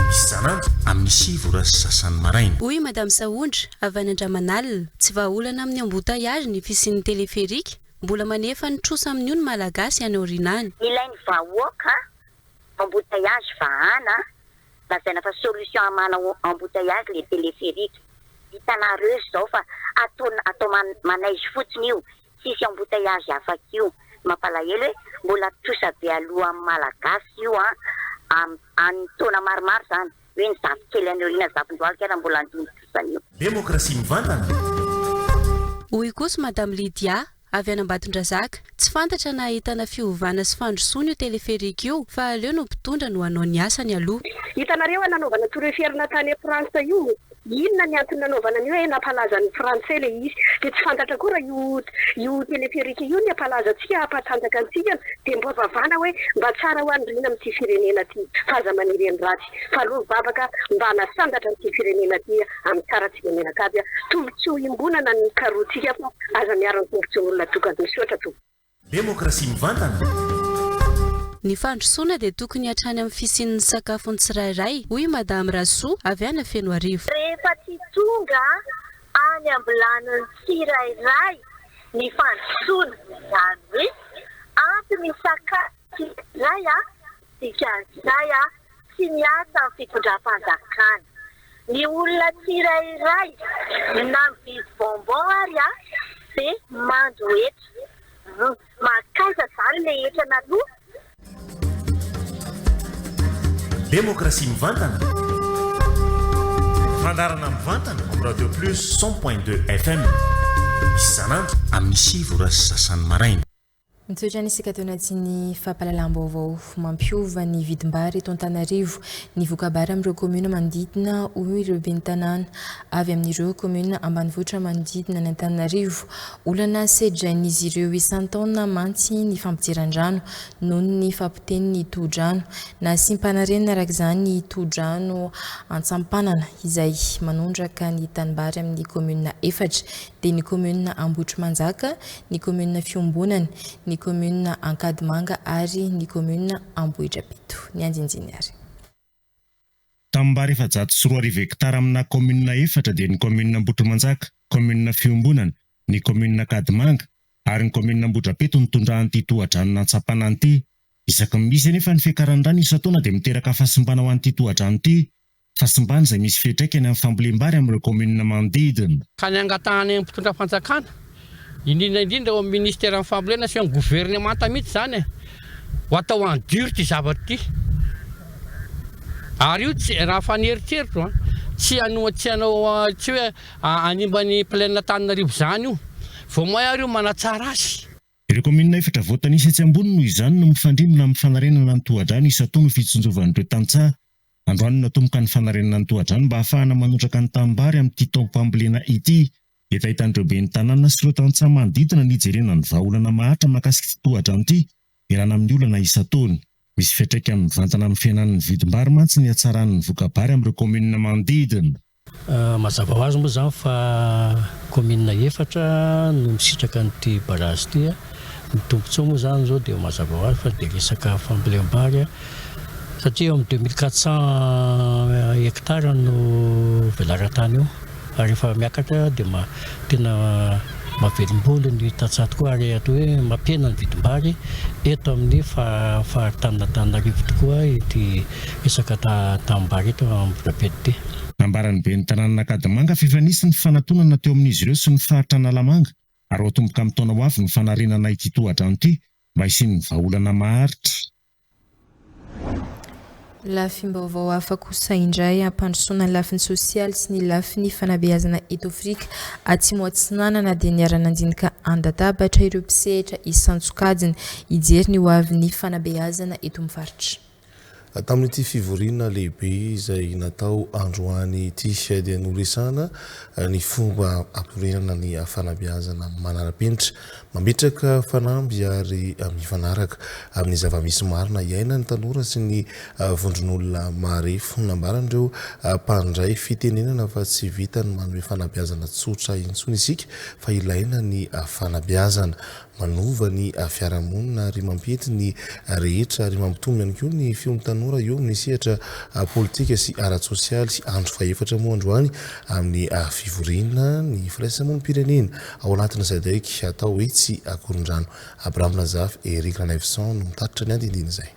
Isanandro amin'ny sivora sy sasany maraina. Oui, Madame Saoundra, avy any Andramanalina, tsy vahaolana amin'ny embouteillage ny fisian'ny teleferika, mbola manefa ny trosa amin'ny ony malagasy any aorinany. Ilainy vahoaka embouteillage vahana, lazaina fa solution amana embouteillage le teleferika. Hitanareo zao fa atao manaizy fotsiny io, sisy embouteillage afaka io. Mampalahelo hoe mbola trosa be aloha amin'ny malagasy io any taona maromaro zany hoe ny zavokely any aoriana zavondoaly kera mbola andinitosany io. Demokrasia mivantana. Hoy kosa Madame Lydia avy any Ambatondrazaka, tsy fantatra na ahitana fiovana sy fandrosoana io teleferika io, fa aleo no mpitondra no hanao ny asany aloha. Hitanareo nanaovana toroferina tany Frantsa io, inona ny antony nanaovana ny hoe nampalaza ny Frantsay le izy, dia tsy fantatra koa io teleferika io ny ampalazatsika ampatanjaka antsika dia mba vavana hoe mba tsara ho andrina amin'ity firenena ty faza maniry ny ratsy, fa aloha babaka mba hanasandatra amin'ity firenena ty amin'ny tsaratsika menakavy tombotsoa imbonana ny karotsika fa aza miara ny tombotsoa olona tokany misotra to. Demokrasia mivantana. Ny fandrosoana dia tokony hatrany amin'ny fisian'ny sakafo ny tsirairay. Hoy Madame Rasoa avy any Fenoarivo. Rehefa tsy tonga any ambilan'ny tsirairay ny fandrosoana izany hoe ampy ny sakafo iray dikan'izay tsy miasa amin'ny fitondram-panjakana. Ny olona tsirairay na mividy bonbon ary dia mando etra. Makaiza zany le etrana aloha. Demokrasia mivantana, fandarana mivantana amin'ny Radio Plus 100.2 FM. Isanandro amin'ny sivora sy sasany maraina. Mitoetra nisika teo anatin'ny fampahalalam-baovao mampiova ny vidim-bary eto Antananarivo, ny voka-bary amin'ireo commune manodidina hoy ireo ben'ny tanàna avy amin'ireo commune ambanivohitra manodidina ny Antananarivo. Olana sedrain'izy ireo isan-taona mantsy ny fampidiran-drano noho ny fampiteny ny to-drano. Nasimpanarena araka izany ny to-drano Antsampanana izay manondraka ny tanimbary amin'ny commune efatra dia ny commune Ambohitrimanjaka, ny commune Fiombonana, ny commune Ankadimanga ary ny commune Ambohidrapito. Ny andinjiniary. Tanimbary 704 hektara amina commune efatra dia ny commune Ambohitrimanjaka, commune Fiombonana, ny commune Ankadimanga ary ny commune Ambohidrapito nitondrahan'ity toha-dranona Antsampanana ity. Isaky ny misy anefa ny fiakaran-drano isan-taona dia miteraka fahasimbana ho an'ity tohadrano ity, fahasimbana izay misy fiantraikany amin'ny fambolem-bary amin'ireo kominina manodidina. Ka ny angatahana ny mpitondra fanjakana, indrindra ao amin'ny ministère amin'ny fambolena sy amin'ny gouvernemanta mihitsy zany ho atao en dur ty zavatra ty. Ary io tsy raha faneritseritra tsy hanao tsy hoe animba ny plaine Antananarivo zany io, vao moa ary io manatsara azy. Ireo kominina efatra voatanisa etsy ambony noho izany no mifandrimina amin'ny fanarenana ny tohadrano isan-taona ho fitsonjovan'ireo tantsaha. Androany natomboka ny fanarenana ny tohadrano mba ahafahana manondraka ny tanimbary amin'ity taom-pambolena ity. Eto ahitan'ireo ben'ny tanàna sy ireo tantsaha manodidina ny hijerena ny vahaolana mahatra mahakasika ity tohadrano ity, irana amin'ny olana isan-taona. Misy fiantraikany mivantana amin'ny fiainan'ny vidim-bary mantsy ny hatsaran'ny vokabary amin'ireo kominina manodidina. Mazava ho azy moa zany fa kominina efatra no misitraka n'ity barazy ity. Ny tombontsoa moa zany zao dia mazava ho azy fa dia resaka fambolem-bary satria amin'ny 2400 hektara no velara-tany io, ary rehefa miakatra dia tena mahavelom-bolo ny tantsaha tokoa, ary atao hoe mampihena ny vidim-bary eto amin'ny fahatanan'Antananarivo tokoa ity resaka tanimbary eto amin'ny ity. Nambaran'ny ben'ny tanàna Akadimanga fifanisy ny fanatonana teo amin'izy ireo sy ny faritra Analamanga, ary ho tomboka amin'ny taona ho avy ny fanarenana ity tohadrano ity mba hisian'ny vahaolana maharitra. Lafim-baovao hafa kosa indray ampandrosoana ny lafiny sosialy sy ny lafiny fanabeazana eto Afrika atsimo atsinanana dia niara-nandinika andatabatra ireo mpisehatra isantsokajiny hijery ny ho avy ny fanabeazana eto amin'ny faritra. Tamin'ity fivoriana lehibe izay natao androany ity dia noresana ny fomba ampirenana ny fanabeazana manara-penitra mametraka fanamby ary mifanaraka amin'ny zava-misy marina iaina ny tanora sy ny vondron'olona marefo. Nambaran'ireo mpandray fitenenana fa tsy vita ny manome fanabeazana tsotra intsony isika fa ilaina ny fanabeazana manova ny fiarahamonina ary mampety ny rehetra ary mampitombo ihany koa ny fiomy tanora eo amin'ny sehatra politika sy ara-tsosialy sy andro faefatra moa androany amin'ny fivoriana ny firaisamonim-pirenena ao anatin'ny SADC atao hoe tsy akoron-drano. Abraham Lazaf, Eric Ranevson no mitatitra ny andindina izay.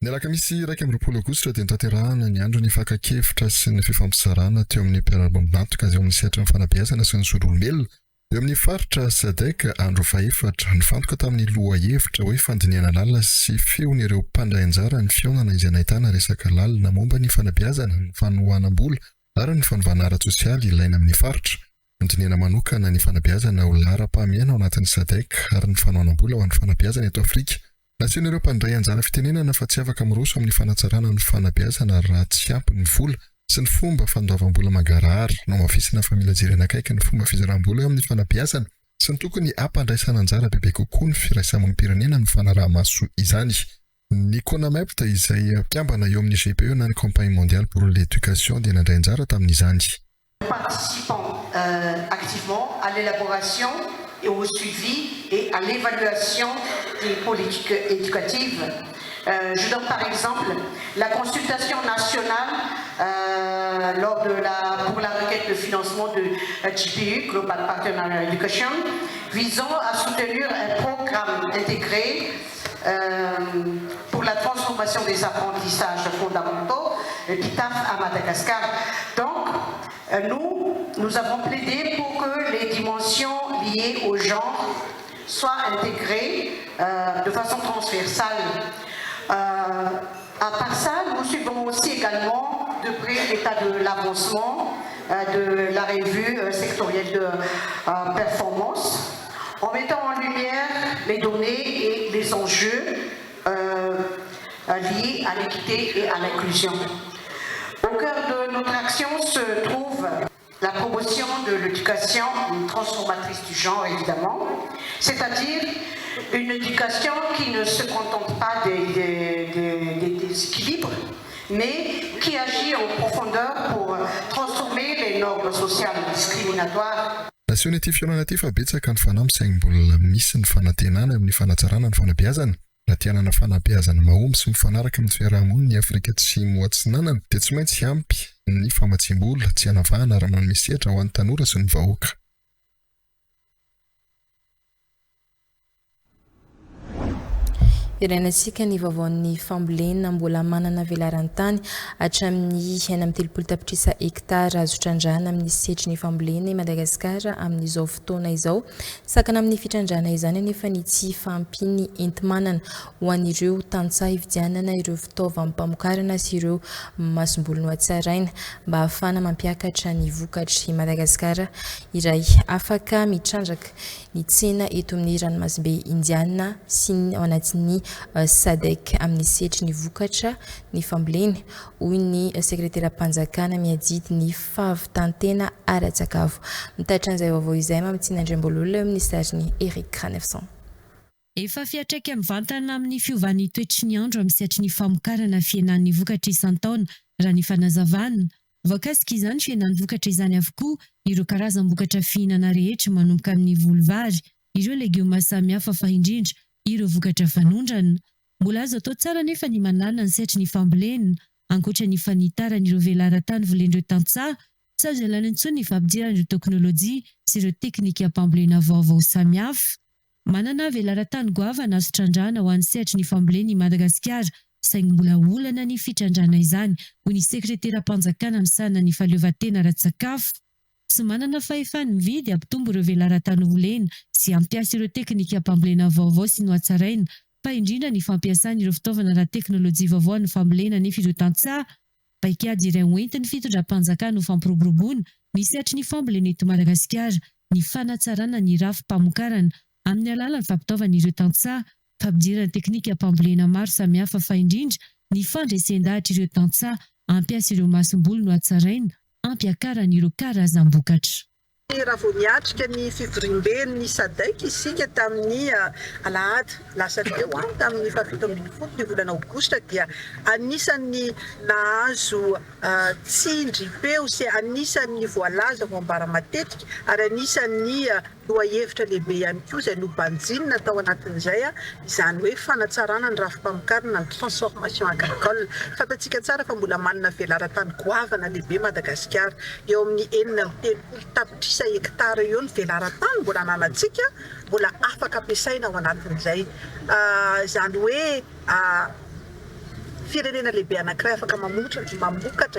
Ny alakamisy 1 Aogositra dia nitanterahana ny andro ny fakakevitra sy ny fifampizarana teo amin'ny mpiara-mambonatoka izay amin'ny sehatra ny fanabeazana sy ny sololombelona. Eo amin'ny faritra SADC andro faefatra nifantoka tamin'ny lohahevitra hoe fandiniana lalina sy feon'ireo mpandray anjara ny fionana izay nahitana resaka lalina momba ny fanabeazana, ny fanohanam-bola ary ny fanovana ara-tsosialy ilaina amin'ny faritra. Nodiniana manokana ny fanabeazana ho lara-pahamiana ao anatin'ny SADC ary ny fanohanam-bola ho an'ny fanabeazana eto Afrika. Nasian'ireo mpandray anjara fitenenana fa tsy afaka miroso amin'ny fanatsarana ny fanabeazana raha tsy ampy ny vola sy ny fomba fandoavam-bola magarahara no mafisina familazirana akaiky ny fomba fizaram-bola eo amin'ny fanabeazana sy ny tokony ampandraisana anjara bebe kokoa ny firaisamonim-pirenena ny fanaraha-maso izany. Ny CONAMEP izay mpiambana eo amin'ny GPE na ny campagne mondiale pour l'éducation dia nandray anjara tamin'izany. Participant activement à l'élaboration et au suivi et à l'évaluation des politiques éducatives. Je donne par exemple la consultation nationale pour la requête de financement de GPE, Global Partner Education, visant à soutenir un programme intégré pour la transformation des apprentissages fondamentaux, PITAF à Madagascar. Donc, nous avons plaidé pour que les dimensions liées au genre soient intégrées de façon transversale. À part ça, nous suivons aussi également de près l'état de l'avancement de la revue sectorielle de performance, en mettant en lumière les données et les enjeux liés à l'équité et à l'inclusion. Au cœur de notre action se trouve la promotion de l'éducation transformatrice du genre, évidemment, c'est-à-dire une éducation qui ne se contente pas des déséquilibres, mais qui agit en profondeur pour transformer les normes sociales discriminatoires. Nasiony fionana fa betsaka ny fanampy saingy mbola misy ny fanantenana amin'ny fanatsarana ny fanabeazana. Na tianana fanabeazana mahomby sy mifanaraka amin'ny fiarahamonina ny Afrika Atsimo atsinanana dia tsy maintsy ampy ny famatsiam-bola, tsy hanavahana ary manome sehatra ho an'ny tanora sy ny vahoaka. Irainantsika ny vaovaon'ny fambolena mbola manana velarantany hatramin'ny 8 tapitrisa hektara azo trandrahana amin'ny setry ny fambolena i Madagasikara amin'izao fotoana izao. Sakana amin'ny fitrandrahana izany anefa ny tsy fampiny enti-manana ho an'ireo tantsaha hividianana ireo fitaovam-pamokarana sy ireo masombolony ho hatsaraina mba ahafahana mampiakatra ny vokatry Madagasikara iray afaka mitrandraka ny tsena eto amin'ny ranomasimbe Indiana sy ao anatin'ny SADC amin'ny setry ny vokatra ny fambolena hoy ny sekretera mpanjakana miadidy ny fahavitantena ara-tsakafo. Mitatra an'izay vaovao izay mamitsin'ny Andriambololona ministeriny Eric Kranefson. Efa fiatraika mivantana amin'ny fiovan'ny toetry ny andro amin'ny setry ny famokarana fiainan'ny vokatra isan-taona raha ny fanazavana. Voakasika izany fiainan'ny vokatra izany avokoa ireo karazam-bokatra fihinana rehetra manomboka amin'ny volovary, ireo legioma samihafa fa indrindra ireo vokatra fanondrana. Mbola azo atao tsara nefa ny manarina ny setry ny fambolena ankoatra ny fanitarana ireo velarantany volendreo tantsaha tsy azo ialana intsony ny fampidirana ireo teknôlôjia sy ireo teknika ampambolena vaovao samihafa. Manana velarantany goavana azo trandrahana ho an'ny setry ny fambolena i Madagasikara saingy mbola olana ny fitrandrahana izany hoy ny sekretera mpanjakana misana ny fahaleovantena ara-tsakafo. Tsy manana fahefany mividy ampitombo ireo velarantany volena sy ampiasa ireo teknika ampambolena vaovao sy ny hatsaraina fa indrindra ny fampiasana ireo fitaovana ara teknôlôjia vaovao ny fambolena nefa ireo tantsaha. Paikady iray hoentiny fitondram-panjakana ho fampiroboroboana ny setry ny fambolena eto Madagasikara ny fanatsarana ny rafim-pamokarana amin'ny alalan'ny fampitaovana ireo tantsaha, fampidirana teknika ampambolena maro samihafa fa indrindra ny fandresendahatra ireo tantsaha, ampiasa ireo masom-boly no hatsaraina, ampiakarana ireo karazam-bokatra. Raha vao niatrika ny fivoriam-ben'ny SADC isika tamin'ny alahady lasa teo tamin'ny 17 ny volana aogositra dia anisan'ny nahazo tsindrim-peo sy anisan'ny voalaza voambara matetika ary anisan'ny loha-hevitra lehibe ihany koa izay nobanjinina tao anatin'izay izany hoe fanatsarana ny rafim-pamokarana ny transformation agricole. Fantatsika tsara fa mbola manana velarantany goavana lehibe Madagasikara eo amin'ny 9 tapitrisa hektara eo ny velarantany mbola ananantsika mbola afaka ampiasaina ao anatin'izay. Izany hoe firenena lehibe anankiray afaka mamokatra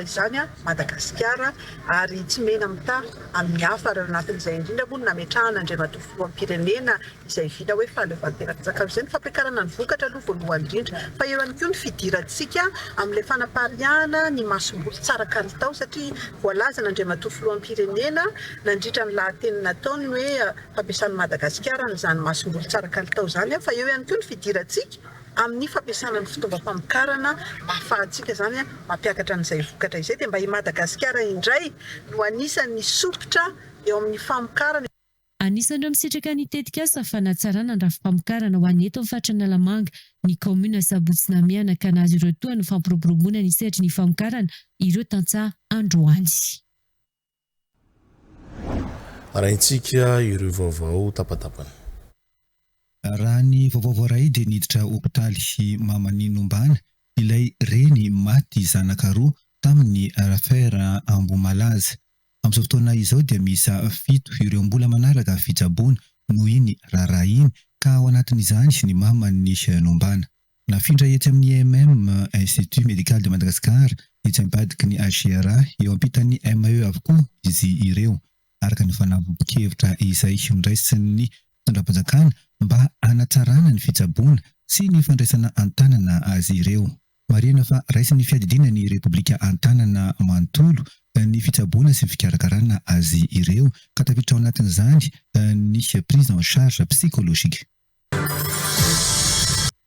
izany Madagasikara ary tsy mena mita amin'ny hafa ary anatin'izay indrindra moa nametrahana andriamatoa filoham-pirenena izay vita hoe fahaleovantena ara-tsakafo izay ny fampiakarana ny vokatra aloha voalohany indrindra fa eo ihany koa ny fidirantsika amin'ilay fanapariana ny masomboly tsara kalitao satria voalaza n'andriamatoa filoham-pirenena nandritra ny lahateny nataony hoe fampiasan'ny Madagasikara n'izany masomboly tsara kalitao izany fa eo ihany koa ny fidirantsika amin'ny fampiasana ny fitaovam-pamokarana ahafahantsika izany mampiakatra an'izay vokatra izay dia mba i Madagasikara indray no anisan'ny sopotra eo amin'ny famokarana. Anisan'ireo misitraka ny tetikasa fanatsarana ny rafim-pamokarana ho an'ny eto amin'ny faritra Analamanga ny komuna Sabotsina mianaka nazy ireo toa ny fampiroboroboana ny setry ny famokarana ireo tantsaha androany. Arahintsika ireo vaovao tapatapana. Raha ny vaovao voaray dia niditra hopitaly Mamaninombana ilay reny maty zanaka roa tamin'ny afera Ambomalaza. Amin'izao fotoana izao dia misy 7 ireo mbola manaraka fitsaboana noho iny raharaha iny ka ao anatin'izany ny mamany Nombana. Nafindra etsy amin'ny MM Institut Médical de Madagascar etsy ambadiky ny AGRA eo ampitan'ny MAE avokoa izy ireo araka ny fanampo-kevitra izay niraisin'ny fitondram-panjakana mba hanatsarana ny fitsaboana sy ny fandraisana antanana azy ireo. Marina fa raisin'ny fiadidiana ny Repoblika Antanana Mantolo ny fitsaboana sy ny fikarakarana azy ireo ka tafiditra ao anatin'izany ny prise en charge psychologique.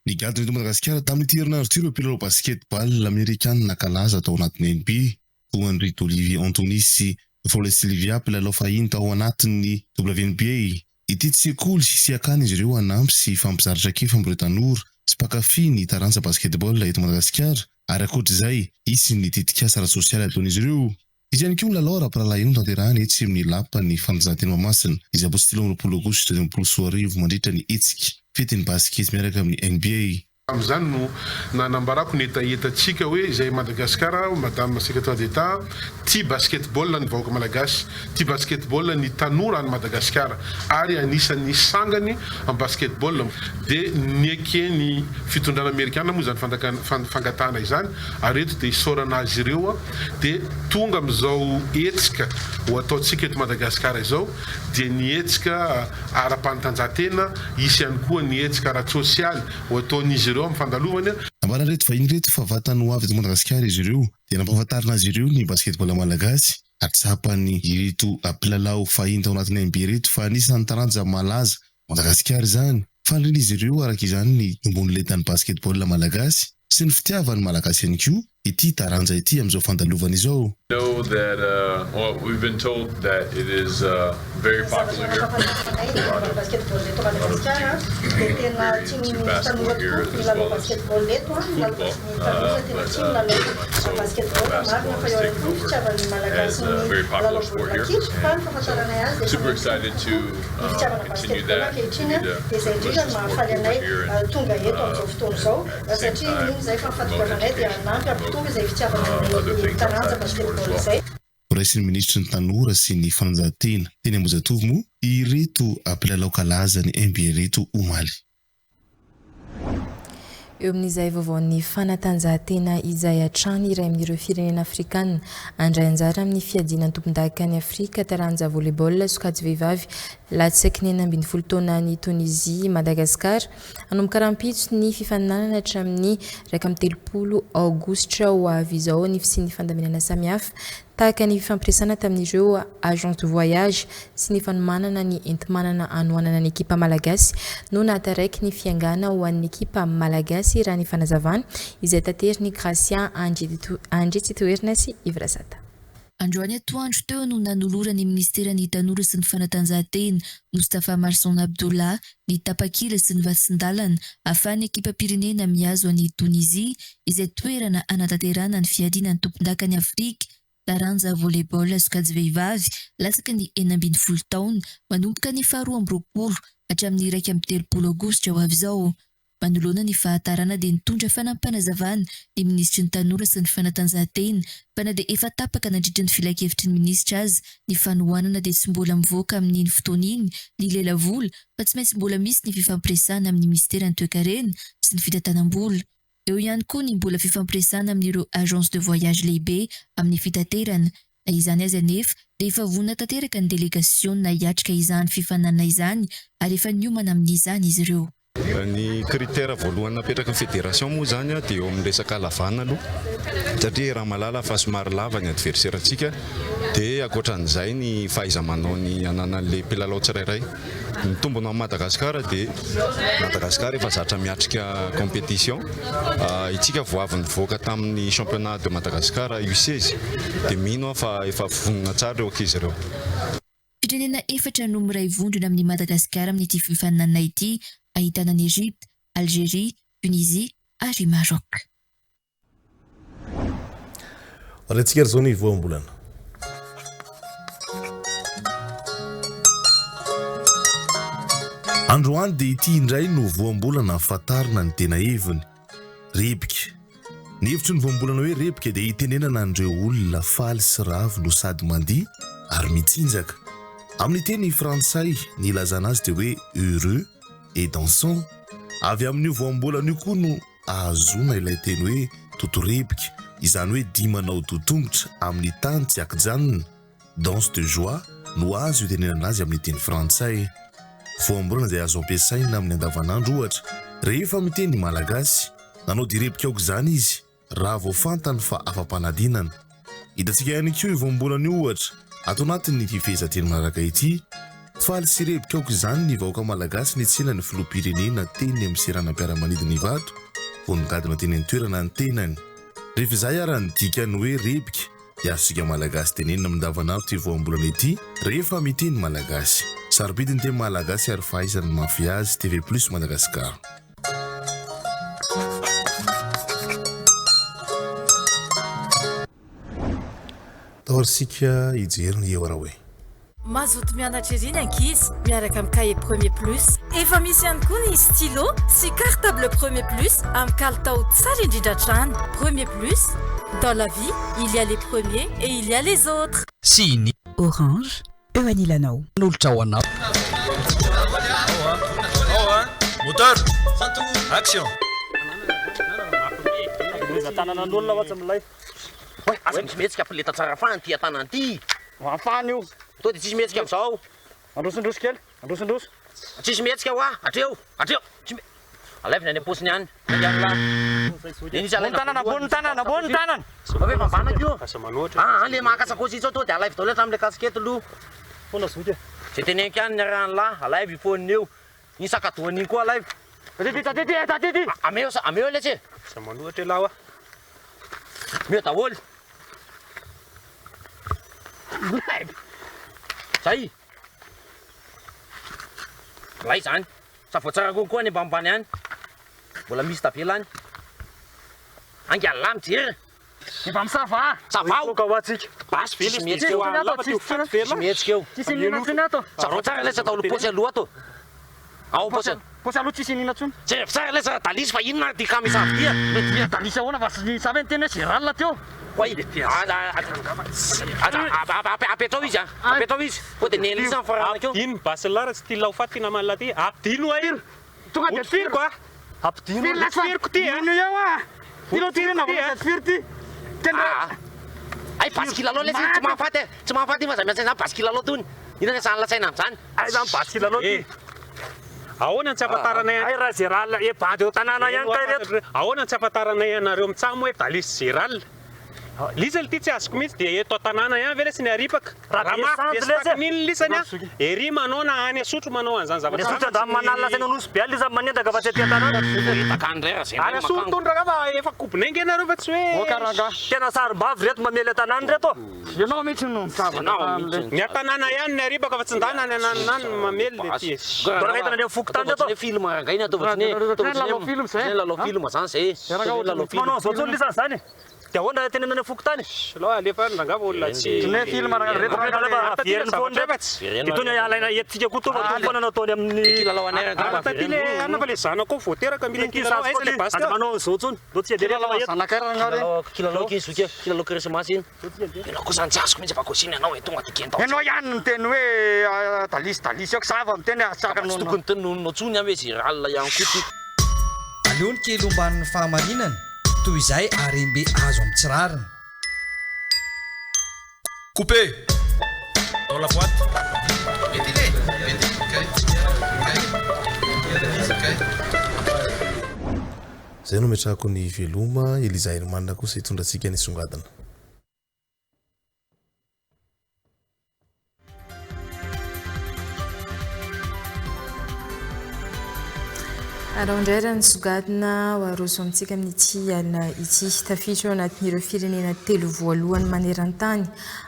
Ny gadona eto Madagasikara tamin'ity herinandro ity ireo mpilalao basketball amerikana nakalaza tao anatin'ny NBA toa ny Rito Olivier Anthony sy Fole Silvia mpilalao fahiny tao anatin'ny WNBA. Ity tsekoly sy akany izy ireo anampy sy fampizaratra kefy amin'ireo tanora sy mpakafy ny taranja basketball eto Madagasikara ary akoatr'izay isy ny tetikasa ara-sosialy ataon'izy ireo. Izy ihany koa ny lalao ara-paralahino tanterahany etsy amin'ny lapa ny fandanjahantena Mahamasina izay apostilo 10 aogositra 2024 mandritra ny hetsika fety ny basket miaraka amin'ny NBA. Am'izany no nanambarako ny etaetsika hoe izay Madagasikara, madame secrétaire d'État, tia basketball ny vahoaka malagasy, tia basketball ny tanora any Madagasikara ary anisan'ny sangany amin'ny basketball dia ny ekeny fitondrana Amerikana moa zany fangatahana izany ary eto dia isaorana azy ireo dia tonga amin'izao hetsika ho ataontsika eto Madagasikara izao dia ny hetsika ara-panatanjahantena isy ihany koa ny hetsika ara-tsosialy ho ataon'izy ireo amin'ny fandalovany. Ambara reto vahiny reto fa vatany ho avy eto Madagasikara izy ireo dia nampahafantarina azy ireo ny basketball malagasy atsapany ireto mpilalao fahiny tao anatin'ny NBA reto fa anisan'ny taranja malaza Madagasikara zany fa indrindra izy ireo araka izany ny ambony lentan'ny basketball malagasy sy ny fitiavany malagasy ihany koa ity taranja ity amin'izao fandalovana izao. Know that well, we've been told that it is very popular here. Basketball here as well as football. As a very popular sport here. And super excited to continue that. Continue to push the sport forward here and at the same time promote education, other things outside the sport as well. Raisin'ny ministra ny tanora sy ny fanatanjahantena teny Ambohijatovo moa ireto mpilalao kalaza ny NBA reto omaly. Eo amin'izay vaovaon'ny fanatanjahantena izay hatrany iray amin'ireo firenena afrikanina andray anjara amin'ny fiadinan'ny tompon-daka ny Afrika taranja volleyball sokajy vehivavy latsaky ny 12 taona ny Tunisie Madagasikara hanomboka rahampitso ny fifaninanana hatramin'ny 30 aogositra ho avy izao ny fisian'ny fandaminana samihafa tahaka ny fifampiresana tamin'ireo agence de voyage sy ny fanomanana ny entimanana anoanana ny ekipa malagasy no nataraiky ny fiangana ho an'ny ekipa malagasy raha ny fanazavana izay tateriny Gracia Andretsy toerina sy Ivrasata. Androany atoandro teo no nanolorany ministeran'ny tanora sy ny fanatanjahantena Mustafa Marson Abdullah ny tapakila sy ny vatsin-dalana ahafahan'ny ekipa pirenena mihazo an'i Tunisie izay toerana anatanterahana ny fiadinan'ny tompon-daka ny Afrika taranja volleyball sokajy vehivavy latsaky ny 12 taona manomboka ny 12 hatramin'ny 13 aogositra ho avy izao. Manoloana ny fahatarana dia nitondra fanampanazavana ny ministry ny tanora sy ny fanatanjahantena fa na dia efa tapaka nandritra ny filakevitry ny ministra azy ny fanohanana dia tsy mbola mivoaka amin'iny fotoana iny ny lelavola fa tsy maintsy mbola misy ny fifampiresana amin'ny ministera ny toe-karena sy ny fitantanam-bola. Eo ihany koa ny mbola fifampiresana amin'ireo agence de voyage lehibe amin'ny fitaterana. Na izany azy anefa dia efa vonona tanteraka ny délégation na hiatrika izany fifanana izany ary efa niomana amin'izany izy ireo. Ny critère voalohany napetraka ny fédération moa zany dia eo amin'ny resaka halavana aloha satria raha malala fa somary lava ny adversaire-ntsika dia ankoatran'izay ny fahaiza-manao ny ananan'ilay mpilalao tsirairay. Ny tombona amin'ny Madagasikara dia Madagasikara efa zatra miatrika compétition. Itsika vao avy nivoaka tamin'ny championnat de Madagasikara U16 dia mino fa efa vonona tsara ireo ankizy ireo. Firenena efatra no miray vondrona amin'ny Madagasikara amin'ity fifaninana ity ahitana ny Egypte, Algérie, Tunisie ary Maroc. Ratsika zao ny voambolana. Androany dia ity indray no voambolana fatarina ny tena heviny repika. Ny hevitry ny voambolana hoe repika dia itenenana an'ireo olona faly sy ravo no sady mandiha ary mitsinjaka. Amin'ny teny frantsay ny ilazana azy dia hoe heureux et dansant. Avy amin'io voambolana io koa no ahazona ilay teny hoe totorepika izany hoe dimanao totongotra amin'ny tany tsy akijanona. Danse de joie no azo itenenana azy amin'ny teny frantsay. Voambolana izay azo ampiasaina amin'ny andavanandro ohatra rehefa miteny malagasy nanao direpika aoka izany izy raha vao fantany fa afa-panadinana. Hitantsika ihany koa io voambolana io ohatra ato anatin'ny fifehezanteny manaraka ity faly sy repika aoka izany ny vahoaka malagasy ny tsena ny filoham-pirenena teny amin'ny seranam-piaramanidina Ivato voningadina teny an-toerana ny tenany. Rehefa izay ary ny dikany hoe repika dia azontsika malagasy tenenina amin'ny andavanandro ty voambolana ity rehefa miteny malagasy. Sarobidi ny teny malagasy ary fahaizana ny mafy azy TV+ Madagasikara. Tahorisika hijery ny eo araha hoe mazoto mianatra ery ny ankizy miaraka amin'ny cahier premier plus efa misy ihany koa ny stylo sy cartable premier plus amin'ny kalitao tsara indrindra hatrany. Premier plus, dans la vie il y a les premiers et il y a les autres. Siny Orange eo anilanao nolotra ao anao. Moteur action. Tanana n'olona ohatsy milay. Oi, aza misy metsika pileta tsara fany ty tanana ty. Afany io. To dia tsisy metsika am'zao. Androsindroso kely, androsindroso. Tsisy metsika hoa, atreo. Alaivina any am-posiny any. Ambony tanana. Ave mambana kio. Le mahakasakosy itsao to dia alaiv daholo hatramin'le kasikety aloha. Fona zoky. Zay teneniko ihany ny raha lahy, alaiv i foniny eo. Ny sakadoany iny koa alaiv. Tatety. Ameo le tse. Sa manohatra lawa. Meo daholo. Zay. Lay zany. Sa voatsara kokoa ny ambanimbany any. Mbola misy tavela any. Angiala mijery. Efa misava. Savao. Ka hoatsika. Basy vely izy mihetsika eo. Tsisy mihetsika eo. Tsisy nina tsony ato. Sarao tsara lesa daholo posy aloha ato. Ao posy. Posy aloha tsisy nina tsony. Jery tsara lesa dalisy fa inona ty kamy savy dia. Dia dalisy ahoana fa sy savy ny tena Gérald teo. Apetrao izy apetrao izy ko dia nelisa ny farana keo. Apidino basilara tsy tia faty namana ty. Apidino air. Tonga dia firiko a. Apidino firiko ty a. Ino eo a. Ino ty na vona firy ty. Tendra. Ay baskila aloha le tsy mahafaty. Tsy mahafaty fa miasa izany baskila aloha tony. Ina sany latsaina amin'izany. Ay zany baskila aloha ty. Ahoana tsy afantarana ay raha Gérald e bady eo tanàna ihany ka reto. Ahoana tsy afantarana ianareo mitsamo hoe dalisy Gérald. Lisany ty tsy azoko mihitsy dia eto tanàna ihany ve lesy ny aripaka. Raha mafy niny lisany a. Ery manao na any Sotro manao an'izany zavatra. Sotro andamy manala saina nosy be lisany manendaka fa tsy aty tanàna. Any Sotro tondraka fa efa kobinainga ianareo fa tsy hoe. Karanga. Tena sarim-bavy reto mamely tanàna reto. Ianao mihitsy no mitsabana. Ny tanàna ihany ny aripaka fa tsy ndana ny ananany mamely le ty. Dora hitana ny foko tany reto. Film rangaina ataovany. Lalao film zay. Lalao film zany zay. Lalao film. Manao zao lisany zany. Dia ahoana tenenana ny foko tany? Loa alefa rangava olona tsy. Tone film reto averiny foana refa tsy. Itony alaina etika koa tonga foana nataony amin'ny kilalao anaranga. Taty le anava le zanako voateraka mila kilalao aiza le basket. Manao zao tsony. Do tsy adele lawa eto. Zanakara kilalao ky zuka, kilalao krismasy iny. Ianao koa zany tsy azoko mihitsy bakosiny anao tonga ty kentao. Ianao ihany ny teny hoe dalisy ako sava miteny atsakana. Tokony tenonao tsony ame Gérald ihany koa ty. Aleony kely omban'ny fahamarinana. Toy izay arembe azo amin'ny tsirariny. Coupé. Dans la boîte. Zay no metrahako ny veloma Eliza Hermanina kosa hitondratsika ny songadina. raha indray raha nisogadina ho aroso amintsika amin'ity alina ity tafiditra ao anatin'ireo firenena telo voalohany maneran-tany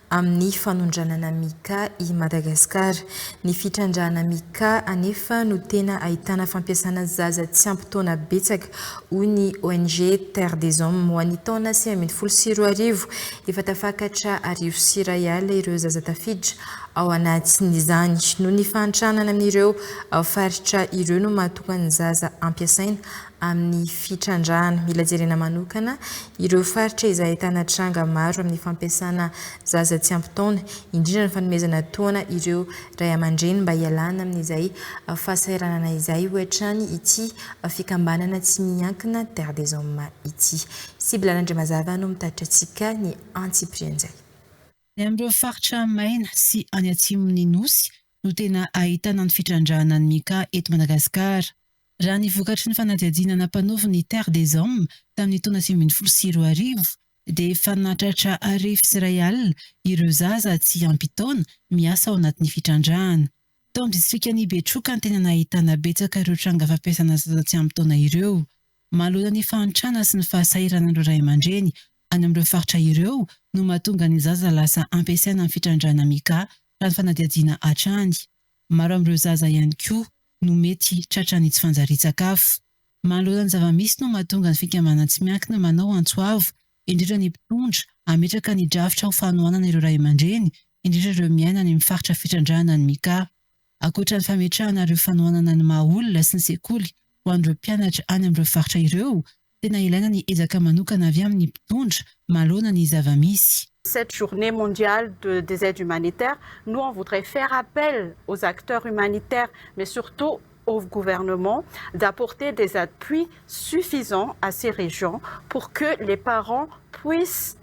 amin'ny fanondrana mika i Madagasikara. Ny fitrandrana mika anefa no tena ahitana fampiasana zaza tsy ampy taona betsaka hoy ny ONG Terre des Hommes ho an'ny taona 2024 efa tafakatra 1000 ariary ireo zaza tafiditra ao anatin'izany. No ny fantranana amin'ireo faritra ireo no mahatonga ny zaza ampiasaina amin'ny fitrandrana. Mila jerena manokana ireo faritra izay ahitana tranga maro amin'ny fampiasana zaza tsy ampy taona, indrindra ny fanomezana taona ireo ray aman-dreny mba hialana amin'izay fahasahiranana izay hoatrany ity fikambanana tsy miankina Terre des Hommes ity. Sibilanandre mazava no mitatitra antsika ny antsiprian'izay. Amin'ireo faritra maina sy any atsimon'ny nosy no tena ahitana ny fitrandrana ny mika eto Madagasikara. Raha ny vokatry ny fanadihadiana nampanaovy ny Terre des Hommes tamin'ny taona 2024 dia efa nahatratra 1000 ariary ireo zaza tsy ampy taona miasa ao anatin'ny fitrandrahana. Tao amin'ny distrikan'i Betroka ny tena nahitana betsaka ireo tranga fampiasana zaza tsy ampy taona ireo. Mahalona ny fahantrana sy ny fahasahirana ireo ray aman-dreny any amin'ireo faritra ireo no mahatonga ny zaza lasa ampiasaina amin'ny fitrandrahana mika raha ny fanadihadiana hatrany. Maro amin'ireo zaza ihany koa no mety tratrany tsy fanjari-tsakafo. Mahalona ny zava-misy no mahatonga ny fikambanana tsy miankina manao antsoavo indrindra ny mpitondra ametraka ny drafitra ho fanohanana ireo ray aman-dreny indrindra ireo miaina any amin'ny faritra fitrandrahana ny mika. Ankoatra ny fametrahana ireo fanohanana ny maha olona sy ny sekoly ho an'ireo mpianatra any amin'ireo faritra ireo, tena ilaina ny ezaka manokana avy amin'ny mpitondra malona ny zava-misy. Cette journée mondiale des aides humanitaires, nous on voudrait faire appel aux acteurs humanitaires, mais surtout au gouvernement, d'apporter des appuis suffisants à ces régions pour que les parents puissent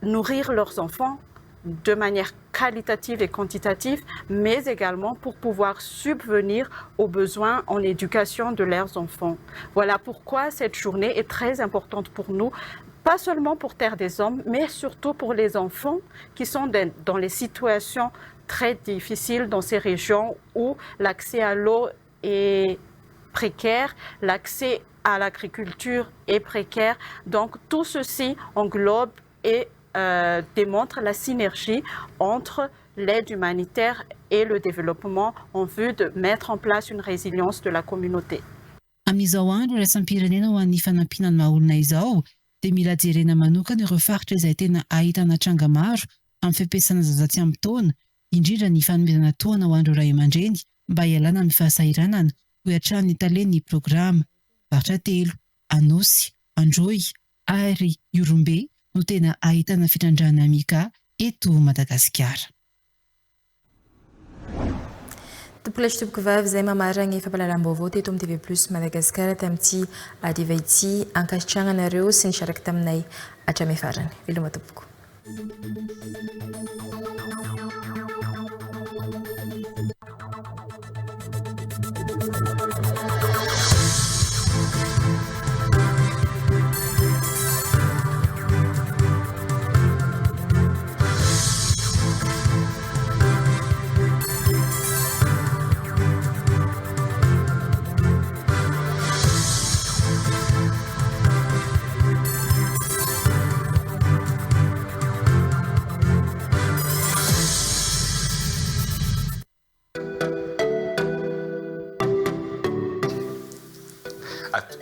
nourrir leurs enfants de manière qualitative et quantitative, mais également pour pouvoir subvenir aux besoins en éducation de leurs enfants. Voilà pourquoi cette journée est très importante pour nous, pas seulement pour Terre des Hommes, mais surtout pour les enfants qui sont dans les situations très difficiles dans ces régions où l'accès à l'eau est précaire, l'accès à l'agriculture est précaire. Donc tout ceci englobe et démontre la synergie entre l'aide humanitaire et le développement en vue de mettre en place une résilience de la communauté. Amin'izao andro iraisam-pirenena ho an'ny fanampina ny maha-olona izao dia mila jerena manokana ireo faritra izay tena ahitana tranga maro amin'ny fampiasana zaza tsy ampy taona, indrindra ny fanomezana tohana ho an'ireo ray aman-dreny mba hialana amin'ny fahasahiranana ho hiatrany ny talen'ny programa. Faritra telo, Anosy, Androy ary Iorombe no tena ahitana fitrandrahana mika eto Madagasikara. Tompolaizy tompoko vavy izay mamaragna fampahalalam-baovao teto amin'ny TV Plus Madagasikara tamin'ity hariva ity ankasitrahanareo sy nisaraka taminay hatramin'ny farany. Veloma tompoko.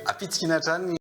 Apitsikina hatrany